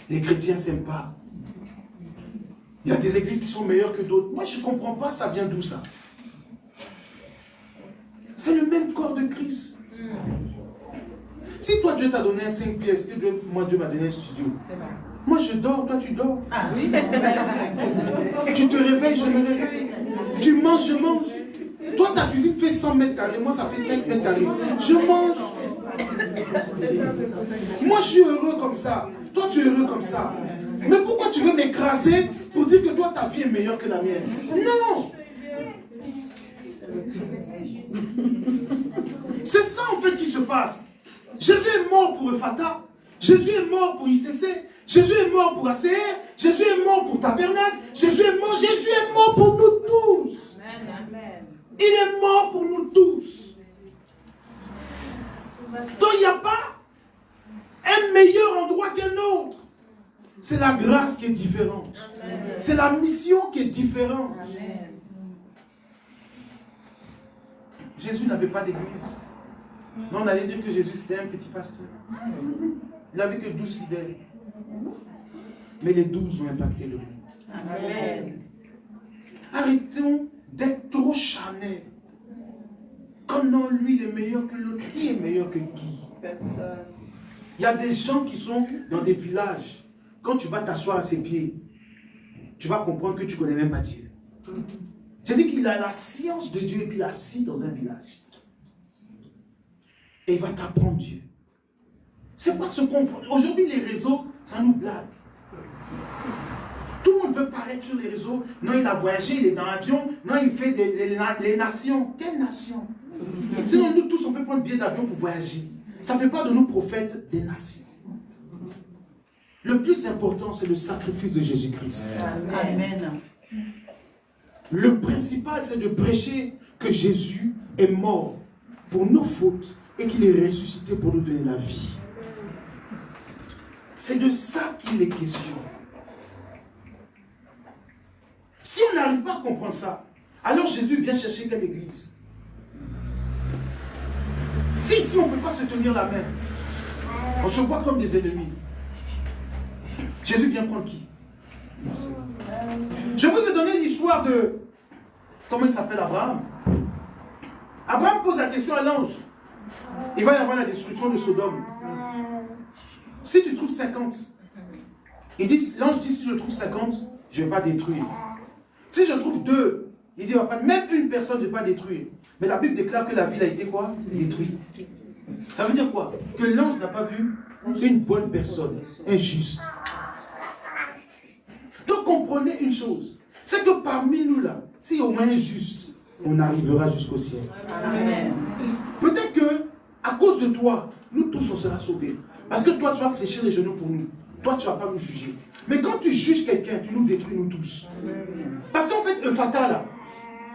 Les chrétiens s'aiment pas. Il y a des églises qui sont meilleures que d'autres. Moi, je ne comprends pas, ça vient d'où ça? C'est le même corps de Christ. Si toi, Dieu t'a donné un 5 pièces, que moi, Dieu m'a donné un studio. Moi, je dors, toi, tu dors. Ah, oui. Tu te réveilles, je me réveille. Tu manges, je mange. Toi, ta cuisine fait 100 mètres carrés, moi, ça fait 5 mètres carrés. Je mange. Moi, je suis heureux comme ça. Toi, tu es heureux comme ça. Mais pourquoi tu veux m'écraser pour dire que toi, ta vie est meilleure que la mienne? Non. C'est ça, en fait, qui se passe. Jésus est mort pour Ephata. Jésus est mort pour ICC. Jésus est mort pour ACR. Jésus est mort pour Tabernacle. Jésus est mort pour nous tous. Amen. Il est mort pour nous tous. Donc il n'y a pas un meilleur endroit qu'un autre. C'est la grâce qui est différente. C'est la mission qui est différente. Amen. Jésus n'avait pas d'église. Non, on allait dire que Jésus c'était un petit pasteur. Il n'avait que 12 fidèles. Mais les 12 ont impacté le monde. Amen. Arrêtons d'être trop charnels. Comme non, lui il est meilleur que l'autre. Qui est meilleur que qui? Personne. Il y a des gens qui sont dans des villages. Quand tu vas t'asseoir à ses pieds, tu vas comprendre que tu ne connais même pas Dieu. C'est-à-dire qu'il a la science de Dieu et puis il est assis dans un village. Et il va t'apprendre Dieu. C'est pas ce qu'on fait. Aujourd'hui, les réseaux, ça nous blague. Tout le monde veut paraître sur les réseaux. Non, il a voyagé, il est dans l'avion. Non, il fait les nations. Quelle nation? Sinon, nous tous, on peut prendre billet d'avion pour voyager. Ça ne fait pas de nous prophètes des nations. Le plus important, c'est le sacrifice de Jésus-Christ. Amen. Le principal, c'est de prêcher que Jésus est mort pour nos fautes et qu'il est ressuscité pour nous donner la vie. C'est de ça qu'il est question. Si on n'arrive pas à comprendre ça, alors Jésus vient chercher quelle église? Si on ne peut pas se tenir la main, on se voit comme des ennemis. Jésus vient prendre qui? Je vous ai donné l'histoire de... Comment il s'appelle Abraham? Abraham pose la question à l'ange. Il va y avoir la destruction de Sodome. Si tu trouves 50, l'ange dit si je trouve 50, je ne vais pas détruire. Si je trouve 2, il dit même une personne ne va pas détruire. Mais la Bible déclare que la ville a été quoi? Détruite. Ça veut dire quoi? Que l'ange n'a pas vu une bonne personne, un juste. Donc comprenez une chose, c'est que parmi nous là, si au moins un juste, on arrivera jusqu'au ciel. Amen. Peut-être que à cause de toi, nous tous on sera sauvés. Parce que toi tu vas fléchir les genoux pour nous. Toi tu ne vas pas nous juger. Mais quand tu juges quelqu'un, tu nous détruis nous tous. Parce qu'en fait, le fatal là,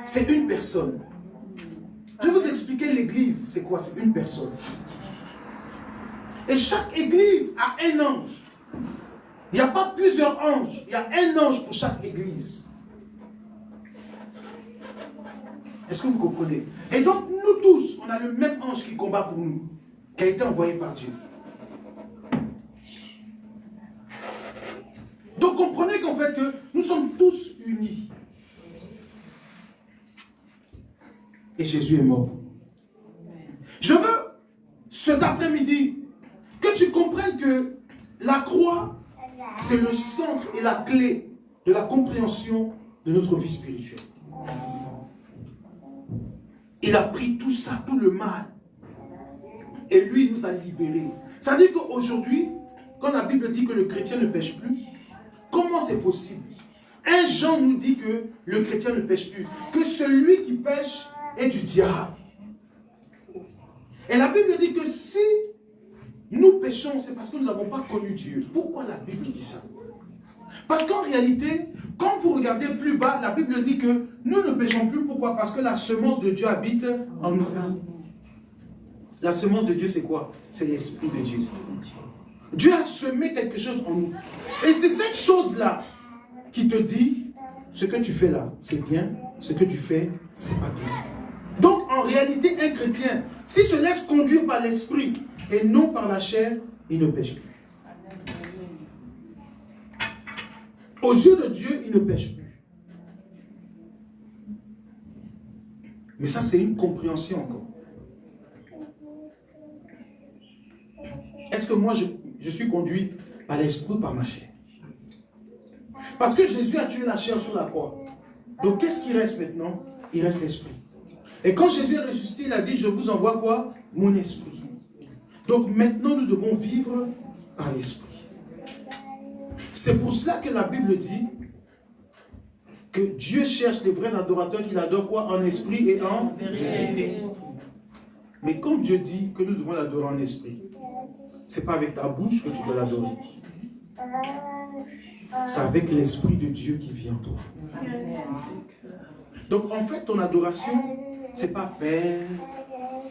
c'est une personne. Je vais vous expliquer l'église, c'est quoi? C'est une personne. Et chaque église a un ange. Il n'y a pas plusieurs anges. Il y a un ange pour chaque église. Est-ce que vous comprenez? Et donc, nous tous, on a le même ange qui combat pour nous, qui a été envoyé par Dieu. Donc, comprenez qu'en fait, que nous sommes tous unis. Et Jésus est mort pour nous. Je veux, cet après-midi, que tu comprennes que la croix, c'est le centre et la clé de la compréhension de notre vie spirituelle. Il a pris tout ça, tout le mal. Et lui, il nous a libérés. Ça veut dire qu'aujourd'hui, quand la Bible dit que le chrétien ne pêche plus, comment c'est possible? Un Jean nous dit que le chrétien ne pêche plus. Que celui qui pêche est du diable. Et la Bible dit que si nous péchons, c'est parce que nous n'avons pas connu Dieu. Pourquoi la Bible dit ça? Parce qu'en réalité, quand vous regardez plus bas, la Bible dit que nous ne péchons plus. Pourquoi? Parce que la semence de Dieu habite en nous. La semence de Dieu, c'est quoi? C'est l'Esprit de Dieu. Dieu a semé quelque chose en nous. Et c'est cette chose-là qui te dit, ce que tu fais là, c'est bien. Ce que tu fais, c'est pas bien. Donc, en réalité, un chrétien, s'il se laisse conduire par l'Esprit et non par la chair, il ne pêche plus. Aux yeux de Dieu, il ne pêche plus. Mais ça, c'est une compréhension encore. Est-ce que moi, je suis conduit par l'Esprit ou par ma chair? Parce que Jésus a tué la chair sur la croix. Donc, qu'est-ce qui reste maintenant? Il reste l'Esprit. Et quand Jésus est ressuscité, il a dit, je vous envoie quoi? Mon Esprit. Donc, maintenant, nous devons vivre par l'Esprit. C'est pour cela que la Bible dit que Dieu cherche les vrais adorateurs qu'il adore quoi? En esprit et en vérité. Mais quand Dieu dit que nous devons l'adorer en esprit, ce n'est pas avec ta bouche que tu dois l'adorer. C'est avec l'Esprit de Dieu qui vit en toi. Donc en fait, ton adoration, ce n'est pas Père,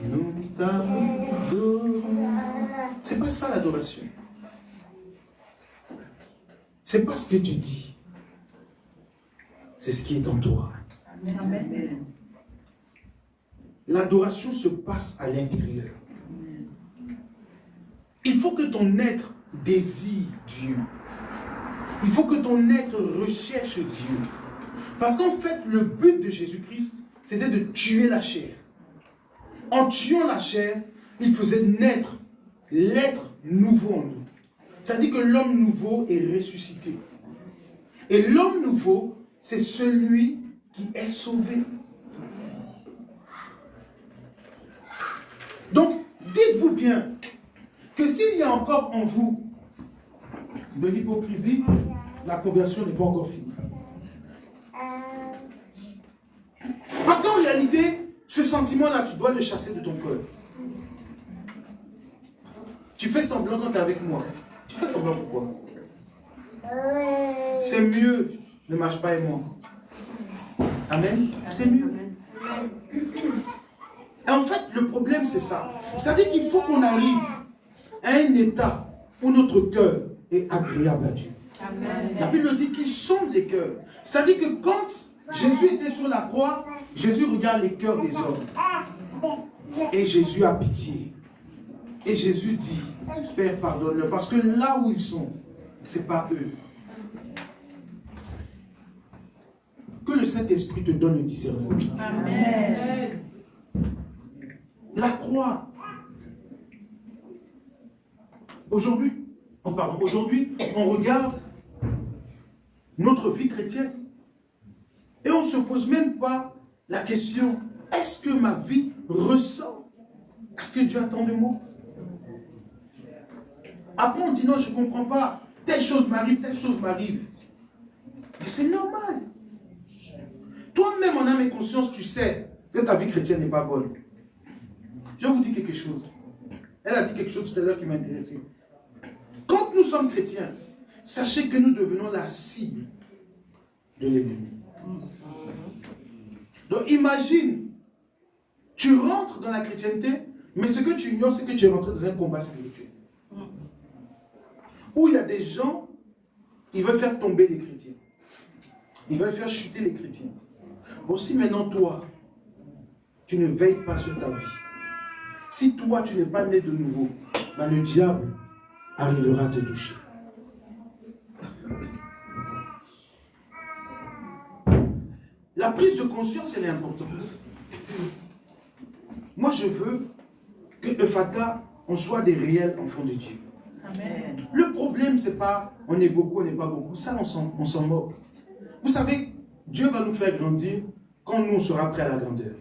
nous t'adorons. Ce n'est pas ça l'adoration. Ce n'est pas ce que tu dis. C'est ce qui est en toi. l'adoration se passe à l'intérieur. Il faut que ton être désire Dieu. Il faut que ton être recherche Dieu. Parce qu'en fait, le but de Jésus-Christ, c'était de tuer la chair. En tuant la chair, il faisait naître l'être nouveau en nous. C'est-à-dire que l'homme nouveau est ressuscité. Et l'homme nouveau, c'est celui qui est sauvé. Donc, dites-vous bien que s'il y a encore en vous de l'hypocrisie, la conversion n'est pas encore finie. Parce qu'en réalité, ce sentiment-là, tu dois le chasser de ton cœur. Tu fais semblant quand tu es avec moi. Tu fais semblant pourquoi? C'est mieux, ne marche pas et moi. Amen. C'est mieux. Et en fait, le problème, c'est ça. C'est-à-dire qu'il faut qu'on arrive à un état où notre cœur est agréable à Dieu. Amen. La Bible dit qu'il sonde les cœurs. C'est-à-dire que quand Jésus était sur la croix, Jésus regarde les cœurs des hommes. Et Jésus a pitié. Et Jésus dit, Père, pardonne-leur. Parce que là où ils sont, ce n'est pas eux. Que le Saint-Esprit te donne le discernement. Amen. La croix. Aujourd'hui, on regarde notre vie chrétienne. Et on ne se pose même pas la question, est-ce que ma vie ressemble à ce que Dieu attend de moi? Après on dit non, je ne comprends pas, telle chose m'arrive, telle chose m'arrive. Mais c'est normal. Toi-même en âme et conscience, tu sais que ta vie chrétienne n'est pas bonne. Je vous dis quelque chose. Elle a dit quelque chose tout à l'heure qui m'a intéressé. Quand nous sommes chrétiens, sachez que nous devenons la cible de l'ennemi. Donc imagine, tu rentres dans la chrétienté, mais ce que tu ignores, c'est que tu es rentré dans un combat spirituel. Où il y a des gens, ils veulent faire tomber les chrétiens. Ils veulent faire chuter les chrétiens. Bon, si maintenant toi, tu ne veilles pas sur ta vie, si toi tu n'es pas né de nouveau, ben le diable arrivera à te toucher. La prise de conscience, elle est importante. Moi, je veux que Ephata, on soit des réels enfants de Dieu. Amen. Le problème, c'est pas on est beaucoup, on n'est pas beaucoup. Ça, on s'en moque. Vous savez, Dieu va nous faire grandir quand nous, on sera prêts à la grandeur.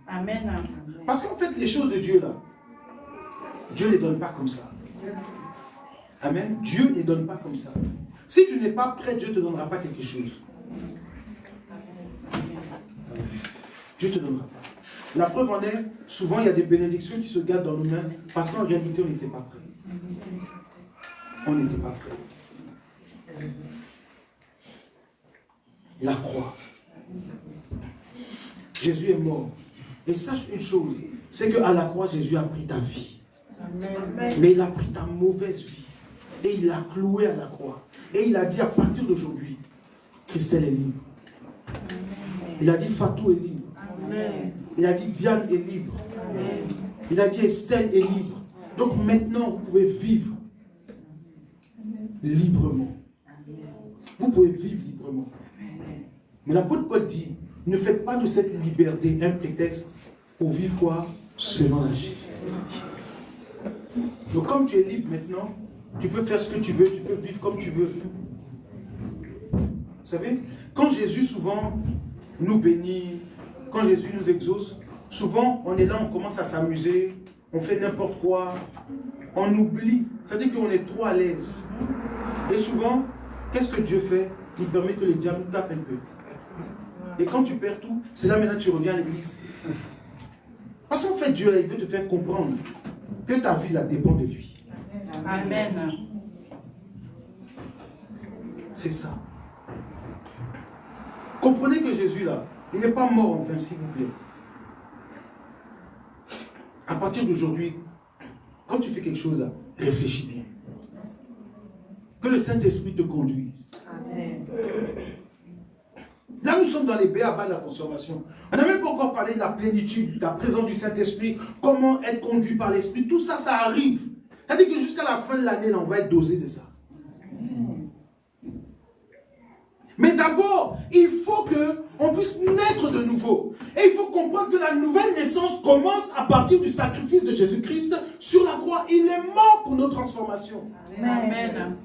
Amen. Parce qu'en fait, les choses de Dieu, là, Dieu ne les donne pas comme ça. Amen. Dieu ne les donne pas comme ça. Si tu n'es pas prêt, Dieu ne te donnera pas quelque chose. Dieu ne te donnera pas. La preuve en est, souvent il y a des bénédictions qui se gardent dans nos mains parce qu'en réalité on n'était pas prêt. On n'était pas prêt. La croix. Jésus est mort. Et sache une chose, c'est qu'à la croix, Jésus a pris ta vie. Mais il a pris ta mauvaise vie. Et il l'a cloué à la croix. Et il a dit à partir d'aujourd'hui, Christelle est libre. Il a dit Fatou est libre. Amen. Il a dit Diane est libre. Amen. Il a dit Estelle est libre. Donc maintenant, vous pouvez vivre librement. Vous pouvez vivre librement. Mais l'apôtre Paul dit, ne faites pas de cette liberté un prétexte pour vivre quoi? Selon la chair. Donc comme tu es libre maintenant, tu peux faire ce que tu veux, tu peux vivre comme tu veux. Vous savez, quand Jésus souvent nous bénit, quand Jésus nous exauce, souvent on est là, on commence à s'amuser, on fait n'importe quoi, on oublie, c'est-à-dire qu'on est trop à l'aise. Et souvent, qu'est-ce que Dieu fait? Il permet que le diable nous tape un peu. Et quand tu perds tout, c'est là maintenant que tu reviens à l'église. Parce qu'en fait, Dieu, là, il veut te faire comprendre que ta vie, là, dépend de lui. Amen. C'est ça. Comprenez que Jésus, là, il n'est pas mort en vain, s'il vous plaît. À partir d'aujourd'hui, quand tu fais quelque chose, là, réfléchis bien. Que le Saint-Esprit te conduise. Amen. Là, nous sommes dans les béabas de la transformation. On n'a même pas encore parlé de la plénitude, de la présence du Saint-Esprit, comment être conduit par l'Esprit. Tout ça, ça arrive. C'est-à-dire que jusqu'à la fin de l'année, on va être dosé de ça. Mais d'abord, il faut qu'on puisse naître de nouveau. Et il faut comprendre que la nouvelle naissance commence à partir du sacrifice de Jésus-Christ sur la croix. Il est mort pour nos transformations. Amen.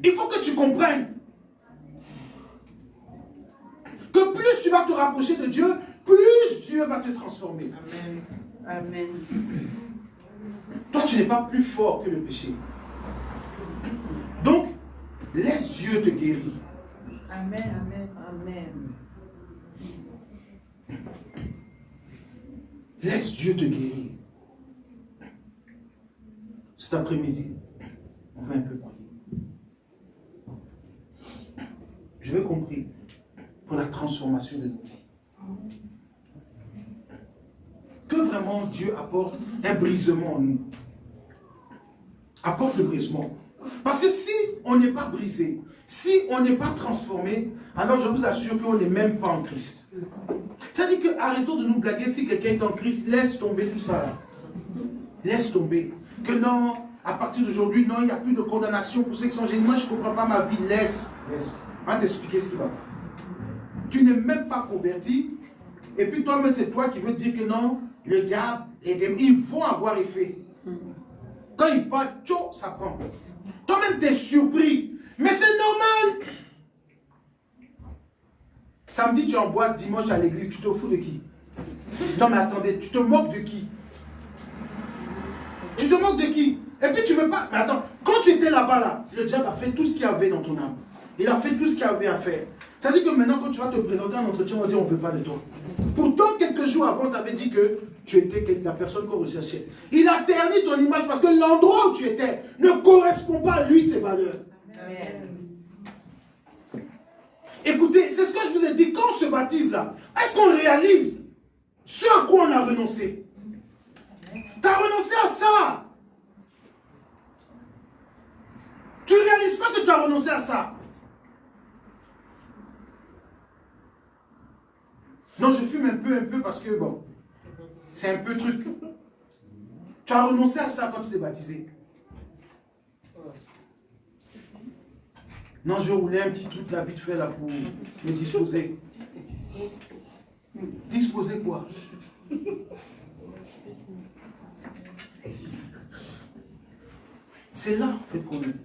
Il faut que tu comprennes que plus tu vas te rapprocher de Dieu, plus Dieu va te transformer. Amen. Amen. Toi, tu n'es pas plus fort que le péché. Donc, laisse Dieu te guérir. Amen. Amen. Amen. Laisse Dieu te guérir. Cet après-midi, on va un peu prier. Je veux compris pour la transformation de nos vies. Que vraiment Dieu apporte un brisement en nous. Apporte le brisement. Parce que si on n'est pas brisé, si on n'est pas transformé, alors je vous assure qu'on n'est même pas en Christ. Ça dit que arrêtons de nous blaguer. Si quelqu'un est en Christ, laisse tomber tout ça. Laisse tomber. Que non, à partir d'aujourd'hui, non, il n'y a plus de condamnation pour ceux qui sont gênés. Moi, je ne comprends pas ma vie. Laisse. On va t'expliquer ce qui va. Tu n'es même pas converti. Et puis toi-même, c'est toi qui veux dire que non, le diable, les démons, ils vont avoir effet. Quand ils partent, ça prend. Toi-même, tu es surpris. Mais c'est normal. Samedi, tu es en boîte, dimanche à l'église, tu te fous de qui? Non, mais attendez, tu te moques de qui? Tu te moques de qui? Et puis tu veux pas... Mais attends, quand tu étais là-bas, là, le diable a fait tout ce qu'il y avait dans ton âme. Il a fait tout ce qu'il y avait à faire. Ça dit que maintenant, quand tu vas te présenter en entretien, on va dire on ne veut pas de toi. Pourtant, quelques jours avant, on t'avait dit que tu étais la personne qu'on recherchait. Il a terni ton image parce que l'endroit où tu étais ne correspond pas à lui, ses valeurs. Amen. Écoutez, c'est ce que je vous ai dit, quand on se baptise là, est-ce qu'on réalise ce à quoi on a renoncé? Tu as renoncé à ça. Tu ne réalises pas que tu as renoncé à ça. Non, je fume un peu parce que bon, c'est un peu truc. Tu as renoncé à ça quand tu t'es baptisé. Non, je roulais un petit truc là vite fait là pour me disposer. Disposer quoi? C'est là en fait qu'on est.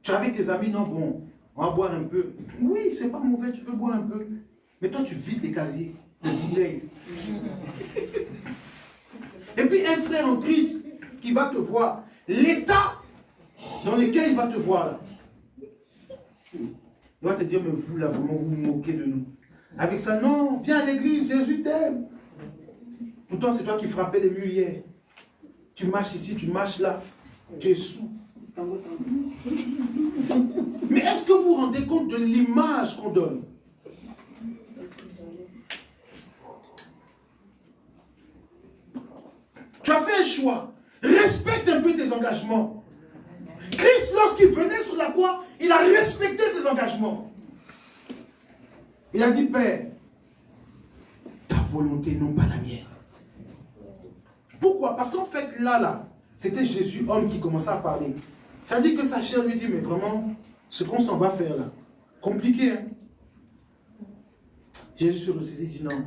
Tu es avec tes amis, non, bon, on va boire un peu. Oui, c'est pas mauvais, tu peux boire un peu. Mais toi, tu vides les casiers, les bouteilles. Et puis un frère en Christ qui va te voir, l'état dans lequel il va te voir là. Il va te dire, mais vous là, vraiment, vous vous moquez de nous. Avec ça, non, viens à l'église, Jésus t'aime. Pourtant, c'est toi qui frappais les murs hier. Tu marches ici, tu marches là. Tu es sous. Mais est-ce que vous vous rendez compte de l'image qu'on donne? Tu as fait un choix. Respecte un peu tes engagements. Christ, lorsqu'il venait sur la croix, il a respecté ses engagements. Il a dit, Père, ta volonté, non pas la mienne. Pourquoi? Parce qu'en fait, là, c'était Jésus, homme, qui commençait à parler. C'est-à-dire que sa chair lui dit, mais vraiment, ce qu'on s'en va faire là, compliqué, hein? Jésus se ressaisit, dit, non,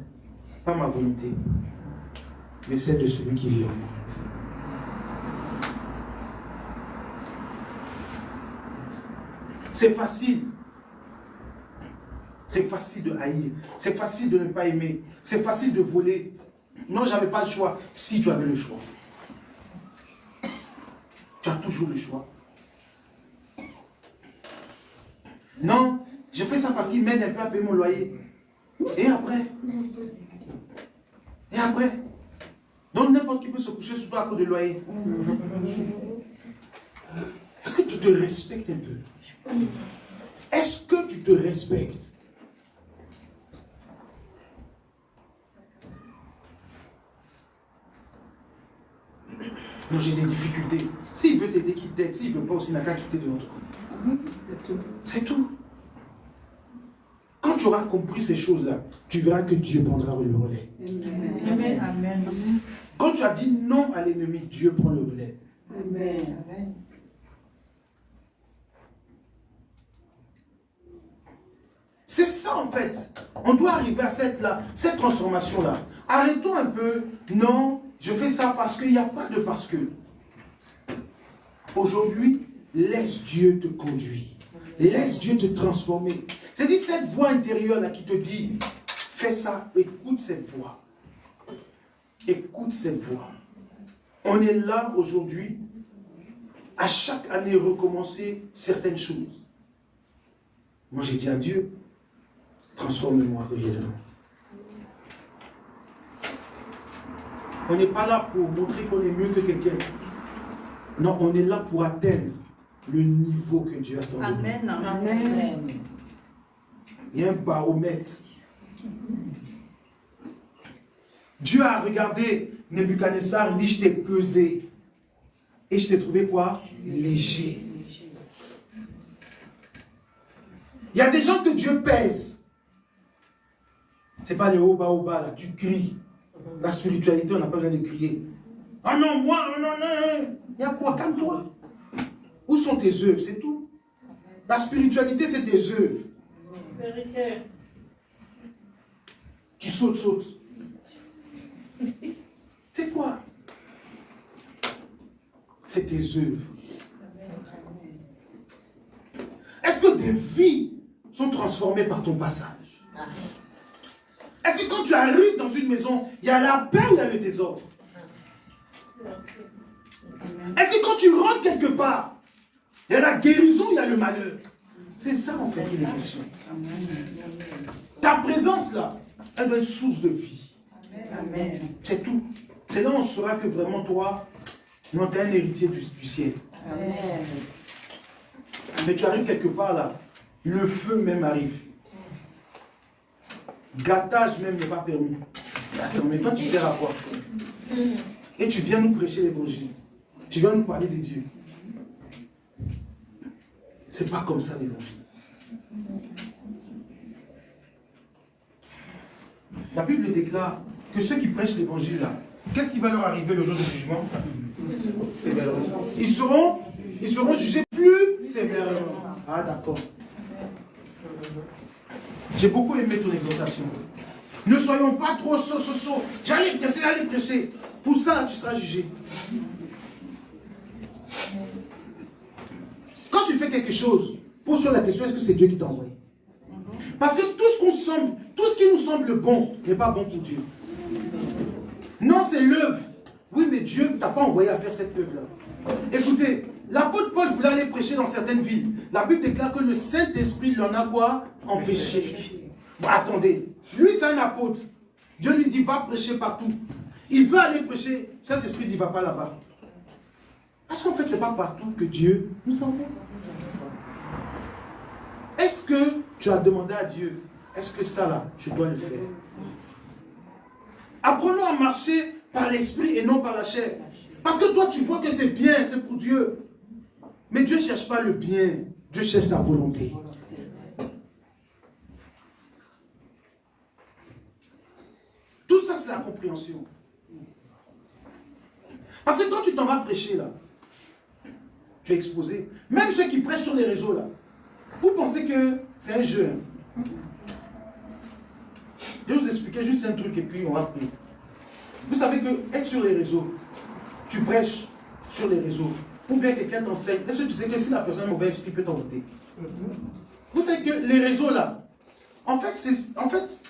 pas ma volonté, mais celle de celui qui vit en moi. C'est facile. C'est facile de haïr. C'est facile de ne pas aimer. C'est facile de voler. Non, j'avais pas le choix. Si tu avais le choix. Tu as toujours le choix. Non, je fais ça parce qu'il m'aide un peu à payer mon loyer. Et après? Et après? Donc n'importe qui peut se coucher sur toi à cause du loyer. Est-ce que tu te respectes un peu? Est-ce que tu te respectes? Non, j'ai des difficultés. S'il veut t'aider, qu'il t'aide. S'il ne veut pas aussi, il n'a qu'à quitter devant toi. C'est tout. Quand tu auras compris ces choses-là, tu verras que Dieu prendra le relais. Amen. Amen. Quand tu as dit non à l'ennemi, Dieu prend le relais. Amen. C'est ça en fait. On doit arriver à cette transformation-là. Arrêtons un peu. Non, je fais ça parce qu'il n'y a pas de parce que. Aujourd'hui, laisse Dieu te conduire. Laisse Dieu te transformer. C'est-à-dire cette voix intérieure-là qui te dit, fais ça, écoute cette voix. Écoute cette voix. On est là aujourd'hui, à chaque année recommencer certaines choses. Moi j'ai dit à Dieu, transforme-moi réellement. On n'est pas là pour montrer qu'on est mieux que quelqu'un. Non, on est là pour atteindre le niveau que Dieu attend de nous. Amen. Amen. Il y a un baromètre. Dieu a regardé Nebuchadnezzar, il dit, je t'ai pesé. Et je t'ai trouvé quoi? Léger. Il y a des gens que Dieu pèse. C'est pas les oba là, tu cries. La spiritualité, on n'a pas besoin de crier. Ah non, moi, non. Il y a quoi? Calme-toi. Où sont tes œuvres? C'est tout. La spiritualité, c'est tes œuvres. Tu sautes. C'est quoi? C'est tes œuvres. Est-ce que des vies sont transformées par ton passage? Est-ce que quand tu arrives dans une maison, il y a la paix ou il y a le désordre? Est-ce que quand tu rentres quelque part, il y a la guérison ou il y a le malheur? C'est ça en fait qu'il est question. Ta présence là, elle doit être source de vie. Amen. C'est tout. C'est là où on saura que vraiment toi, non, tu es un héritier du ciel. Amen. Mais tu arrives quelque part là, le feu même arrive. Gâtage même n'est pas permis. Attends, mais toi tu sers à quoi? Et tu viens nous prêcher l'évangile. Tu viens nous parler de Dieu. C'est pas comme ça l'évangile. La Bible déclare que ceux qui prêchent l'évangile là, qu'est-ce qui va leur arriver le jour du jugement? Sévèrement. Ils seront jugés plus sévèrement. Ah d'accord. J'ai beaucoup aimé ton exhortation. Ne soyons pas trop so. J'allais presser. Pour ça, tu seras jugé. Quand tu fais quelque chose, pose-toi la question, est-ce que c'est Dieu qui t'a envoyé? Parce que tout ce qui nous semble bon n'est pas bon pour Dieu. Non, c'est l'œuvre. Oui, mais Dieu ne t'a pas envoyé à faire cette œuvre-là. Écoutez, l'apôtre Paul voulait aller prêcher dans certaines villes. La Bible déclare que le Saint-Esprit l'en a quoi? Empêché. Bon, attendez, lui c'est un apôtre. Dieu lui dit, va prêcher partout. Il veut aller prêcher. Saint-Esprit dit, va pas là-bas. Parce qu'en fait, ce n'est pas partout que Dieu nous envoie. Est-ce que tu as demandé à Dieu, est-ce que ça là, je dois le faire? Apprenons à marcher par l'esprit et non par la chair. Parce que toi, tu vois que c'est bien, c'est pour Dieu. Mais Dieu ne cherche pas le bien, Dieu cherche sa volonté. Tout ça, c'est la compréhension. Parce que quand tu t'en vas prêcher là, tu es exposé. Même ceux qui prêchent sur les réseaux là, vous pensez que c'est un jeu. Je vais vous expliquer juste un truc et puis on va prier. Vous savez que être sur les réseaux, tu prêches sur les réseaux, ou bien quelqu'un t'enseigne. Est-ce que tu sais que si la personne a un mauvais esprit peut t'envoûter? Vous savez que les réseaux là, en fait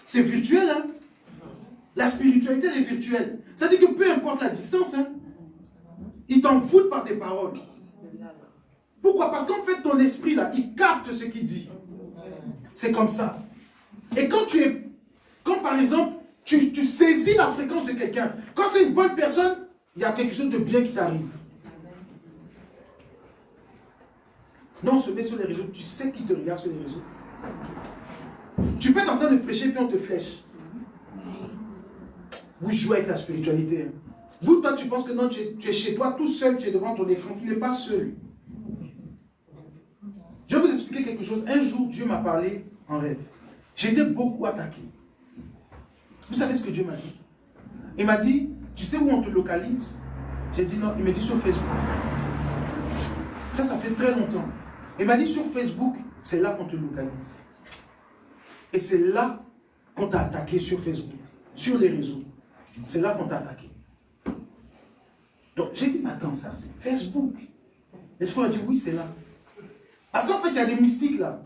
c'est virtuel. Hein? La spiritualité elle est virtuelle. C'est-à-dire que peu importe la distance, hein, ils t'en foutent par des paroles. Pourquoi? Parce qu'en fait ton esprit là, il capte ce qu'il dit. C'est comme ça. Et quand par exemple, tu saisis la fréquence de quelqu'un, quand c'est une bonne personne, il y a quelque chose de bien qui t'arrive. Non, on se met sur les réseaux, tu sais qui te regarde sur les réseaux. Tu peux être en train de prêcher puis on te flèche. Vous jouez avec la spiritualité. Vous, toi, tu penses que non, tu es chez toi tout seul, tu es devant ton écran, tu n'es pas seul. Je vais vous expliquer quelque chose. Un jour, Dieu m'a parlé en rêve. J'étais beaucoup attaqué. Vous savez ce que Dieu m'a dit? Il m'a dit, tu sais où on te localise? J'ai dit non, il m'a dit sur Facebook. Ça fait très longtemps. Il m'a dit sur Facebook, c'est là qu'on te localise. Et c'est là qu'on t'a attaqué sur Facebook, sur les réseaux. C'est là qu'on t'a attaqué. Donc j'ai dit, mais attends, ça c'est Facebook. L'Esprit a dit, oui, c'est là. Parce qu'en fait, il y a des mystiques là.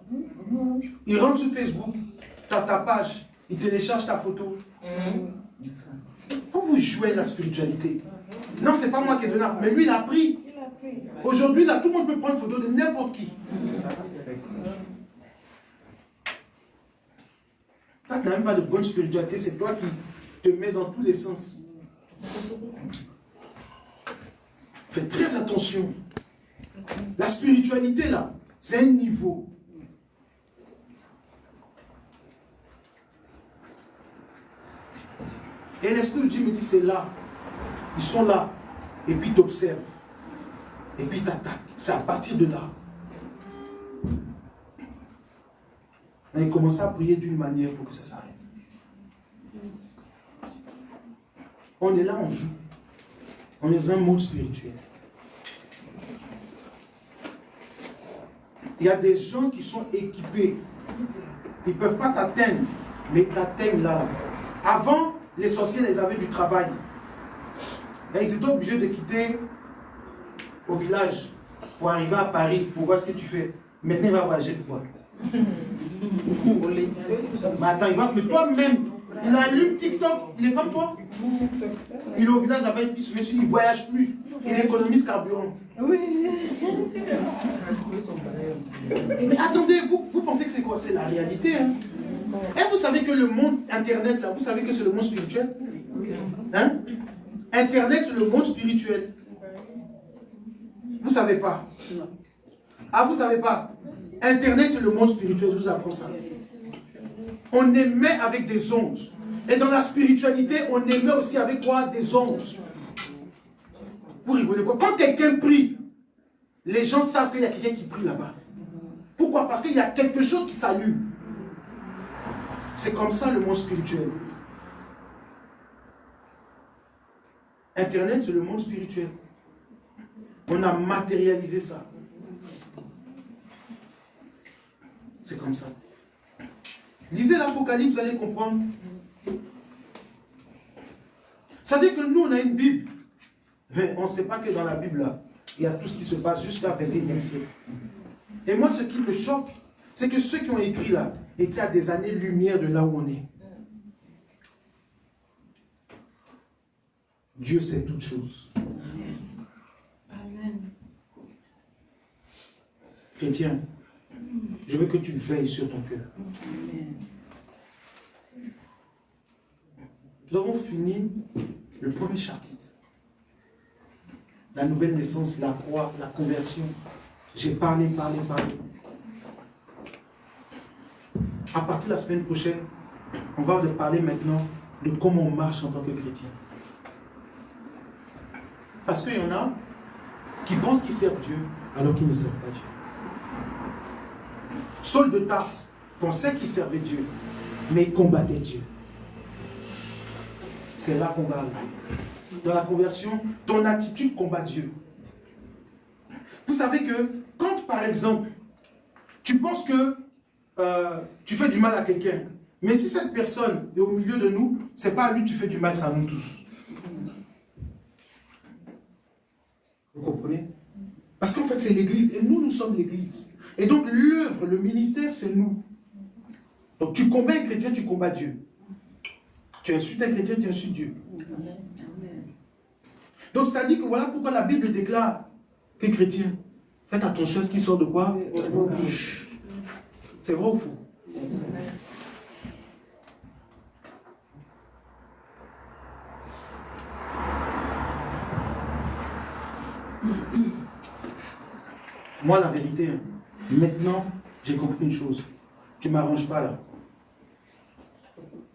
Ils rentrent sur Facebook, tu as ta page, ils téléchargent ta photo. Faut vous jouer la spiritualité. Non, c'est pas moi qui ai donné, mais lui il a pris. Aujourd'hui, là, tout le monde peut prendre une photo de n'importe qui. Toi, tu n'as même pas de bonne spiritualité, c'est toi qui te mets dans tous les sens. Fais très attention. La spiritualité, là, c'est un niveau. Et l'Esprit de Dieu me dit, c'est là. Ils sont là. Et puis t'observes. Et puis t'attaques. C'est à partir de là. Et il commence à prier d'une manière pour que ça s'arrête. On est là, on joue. On est dans un monde spirituel. Il y a des gens qui sont équipés. Ils ne peuvent pas t'atteindre, mais ils t'atteignent là. Avant, les sorciers, ils avaient du travail. Et ils étaient obligés de quitter au village pour arriver à Paris, pour voir ce que tu fais. Maintenant, il va voyager pour toi. Mais attends, mais toi-même, il allume TikTok, il est comme toi. Il est au village là-bas, il ne voyage plus. Il économise carburant. Mais attendez, vous pensez que c'est quoi? C'est la réalité. Hein? Et vous savez que le monde Internet, là, vous savez que c'est le monde spirituel? Hein? Internet, c'est le monde spirituel. Vous ne savez pas? Ah, vous ne savez pas? Internet, c'est le monde spirituel, je vous apprends ça. On émet avec des ondes. Et dans la spiritualité, on émet aussi avec quoi? Des ondes. Vous rigolez quoi? Quand quelqu'un prie, les gens savent qu'il y a quelqu'un qui prie là-bas. Pourquoi? Parce qu'il y a quelque chose qui s'allume. C'est comme ça le monde spirituel. Internet, c'est le monde spirituel. On a matérialisé ça. C'est comme ça. Lisez l'Apocalypse, vous allez comprendre. Ça veut dire que nous, on a une Bible. Mais on ne sait pas que dans la Bible, là, il y a tout ce qui se passe jusqu'à 21e siècle. Et moi, ce qui me choque, c'est que ceux qui ont écrit là étaient à des années-lumière de là où on est. Dieu sait toutes choses. Amen. Chrétien, je veux que tu veilles sur ton cœur. Nous avons fini le premier chapitre. La nouvelle naissance, la croix, la conversion. J'ai parlé. À partir de la semaine prochaine, on va parler maintenant de comment on marche en tant que chrétien. Parce qu'il y en a qui pensent qu'ils servent Dieu alors qu'ils ne servent pas Dieu. Saul de Tarse pensait qu'il servait Dieu, mais il combattait Dieu. C'est là qu'on va arriver. Dans la conversion, ton attitude combat Dieu. Vous savez que quand, par exemple, tu penses que tu fais du mal à quelqu'un, mais si cette personne est au milieu de nous, c'est pas à lui que tu fais du mal, c'est à nous tous. Vous comprenez? Parce qu'en fait, c'est l'Église, et nous sommes l'Église. Et donc, l'œuvre, le ministère, c'est nous. Donc, tu combats un chrétien, tu combats Dieu. Tu insultes un chrétien, tu insultes Dieu. Donc, c'est-à-dire que voilà pourquoi la Bible déclare que chrétien, faites attention à ce qui sort de quoi? De vos bouches. C'est vrai ou faux? Moi, la vérité, maintenant, j'ai compris une chose. Tu ne m'arranges pas là.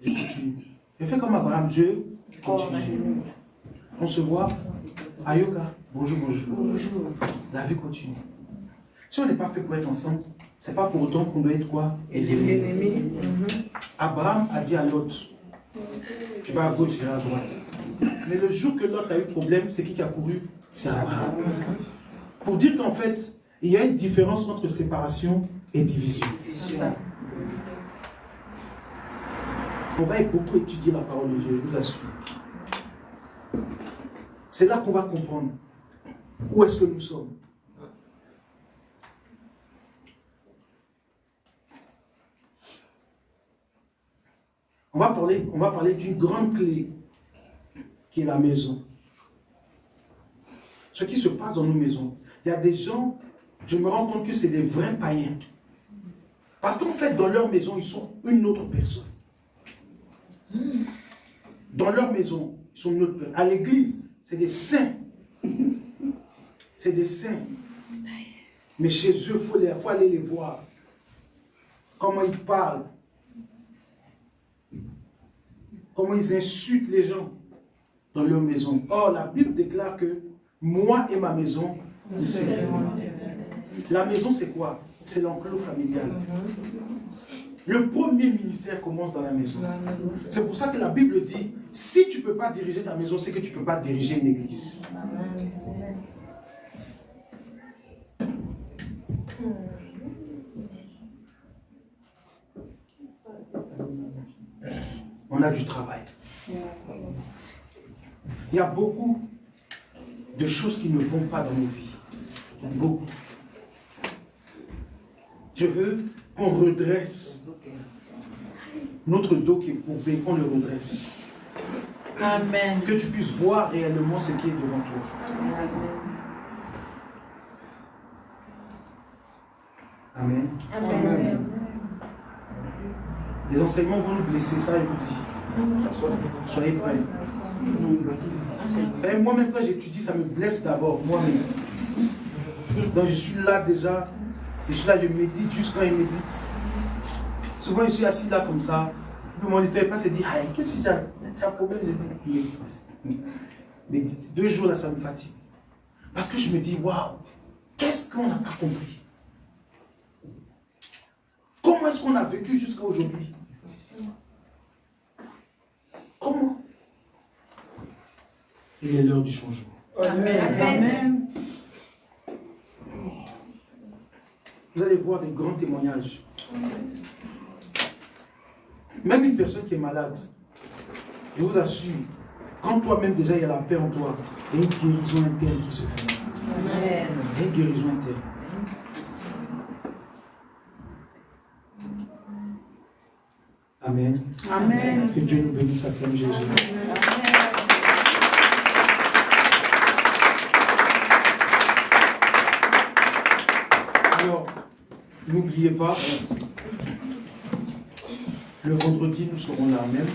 Je continue. Je fais comme Abraham, je continue. On se voit. Ayoka, bonjour. La vie continue. Si on n'est pas fait pour être ensemble, c'est pas pour autant qu'on doit être quoi? Les ennemis. Abraham a dit à Lot, tu vas à gauche et à droite. Mais le jour que Lot a eu problème, c'est qui a couru? C'est Abraham. Pour dire qu'en fait, il y a une différence entre séparation et division. On va beaucoup étudier la parole de Dieu, je vous assure. C'est là qu'on va comprendre où est-ce que nous sommes. On va parler d'une grande clé qui est la maison. Ce qui se passe dans nos maisons. Il y a des gens, je me rends compte que c'est des vrais païens. Parce qu'en fait, dans leur maison, ils sont une autre personne. Dans leur maison, ils sont une autre personne. À l'église, c'est des saints. C'est des saints. Mais chez eux, il faut aller les voir. Comment ils parlent. Comment ils insultent les gens dans leur maison. Or, la Bible déclare que moi et ma maison, c'est la maison, c'est quoi? C'est l'enclos familial. Le premier ministère commence dans la maison. C'est pour ça que la Bible dit, si tu ne peux pas diriger ta maison, c'est que tu ne peux pas diriger une église. On a du travail. Il y a beaucoup de choses qui ne vont pas dans nos vies. Beaucoup. Je veux qu'on redresse notre dos qui est courbé, qu'on le redresse. Amen. Que tu puisses voir réellement ce qui est devant toi. Amen. Amen. Les enseignements vont nous blesser, ça je vous dis. Soyez prêts. Et moi-même, quand j'étudie, ça me blesse d'abord, moi-même. Donc je suis là déjà, je médite juste quand il médite. Souvent, je suis assis là comme ça. Le moniteur passe et dit, hey, qu'est-ce que tu as un problème? Je dis, médite. 2 jours là, ça me fatigue. Parce que je me dis, waouh, qu'est-ce qu'on n'a pas compris? Comment est-ce qu'on a vécu jusqu'à aujourd'hui? Comment? Il est l'heure du changement. Amen. Amen. Vous allez voir des grands témoignages. Même une personne qui est malade, je vous assure, quand toi-même déjà il y a la paix en toi, il y a une guérison interne qui se fait. Amen. Il y a une guérison interne. Amen. Amen. Que Dieu nous bénisse à toi, Jésus. Alors, n'oubliez pas, le vendredi, nous serons là même.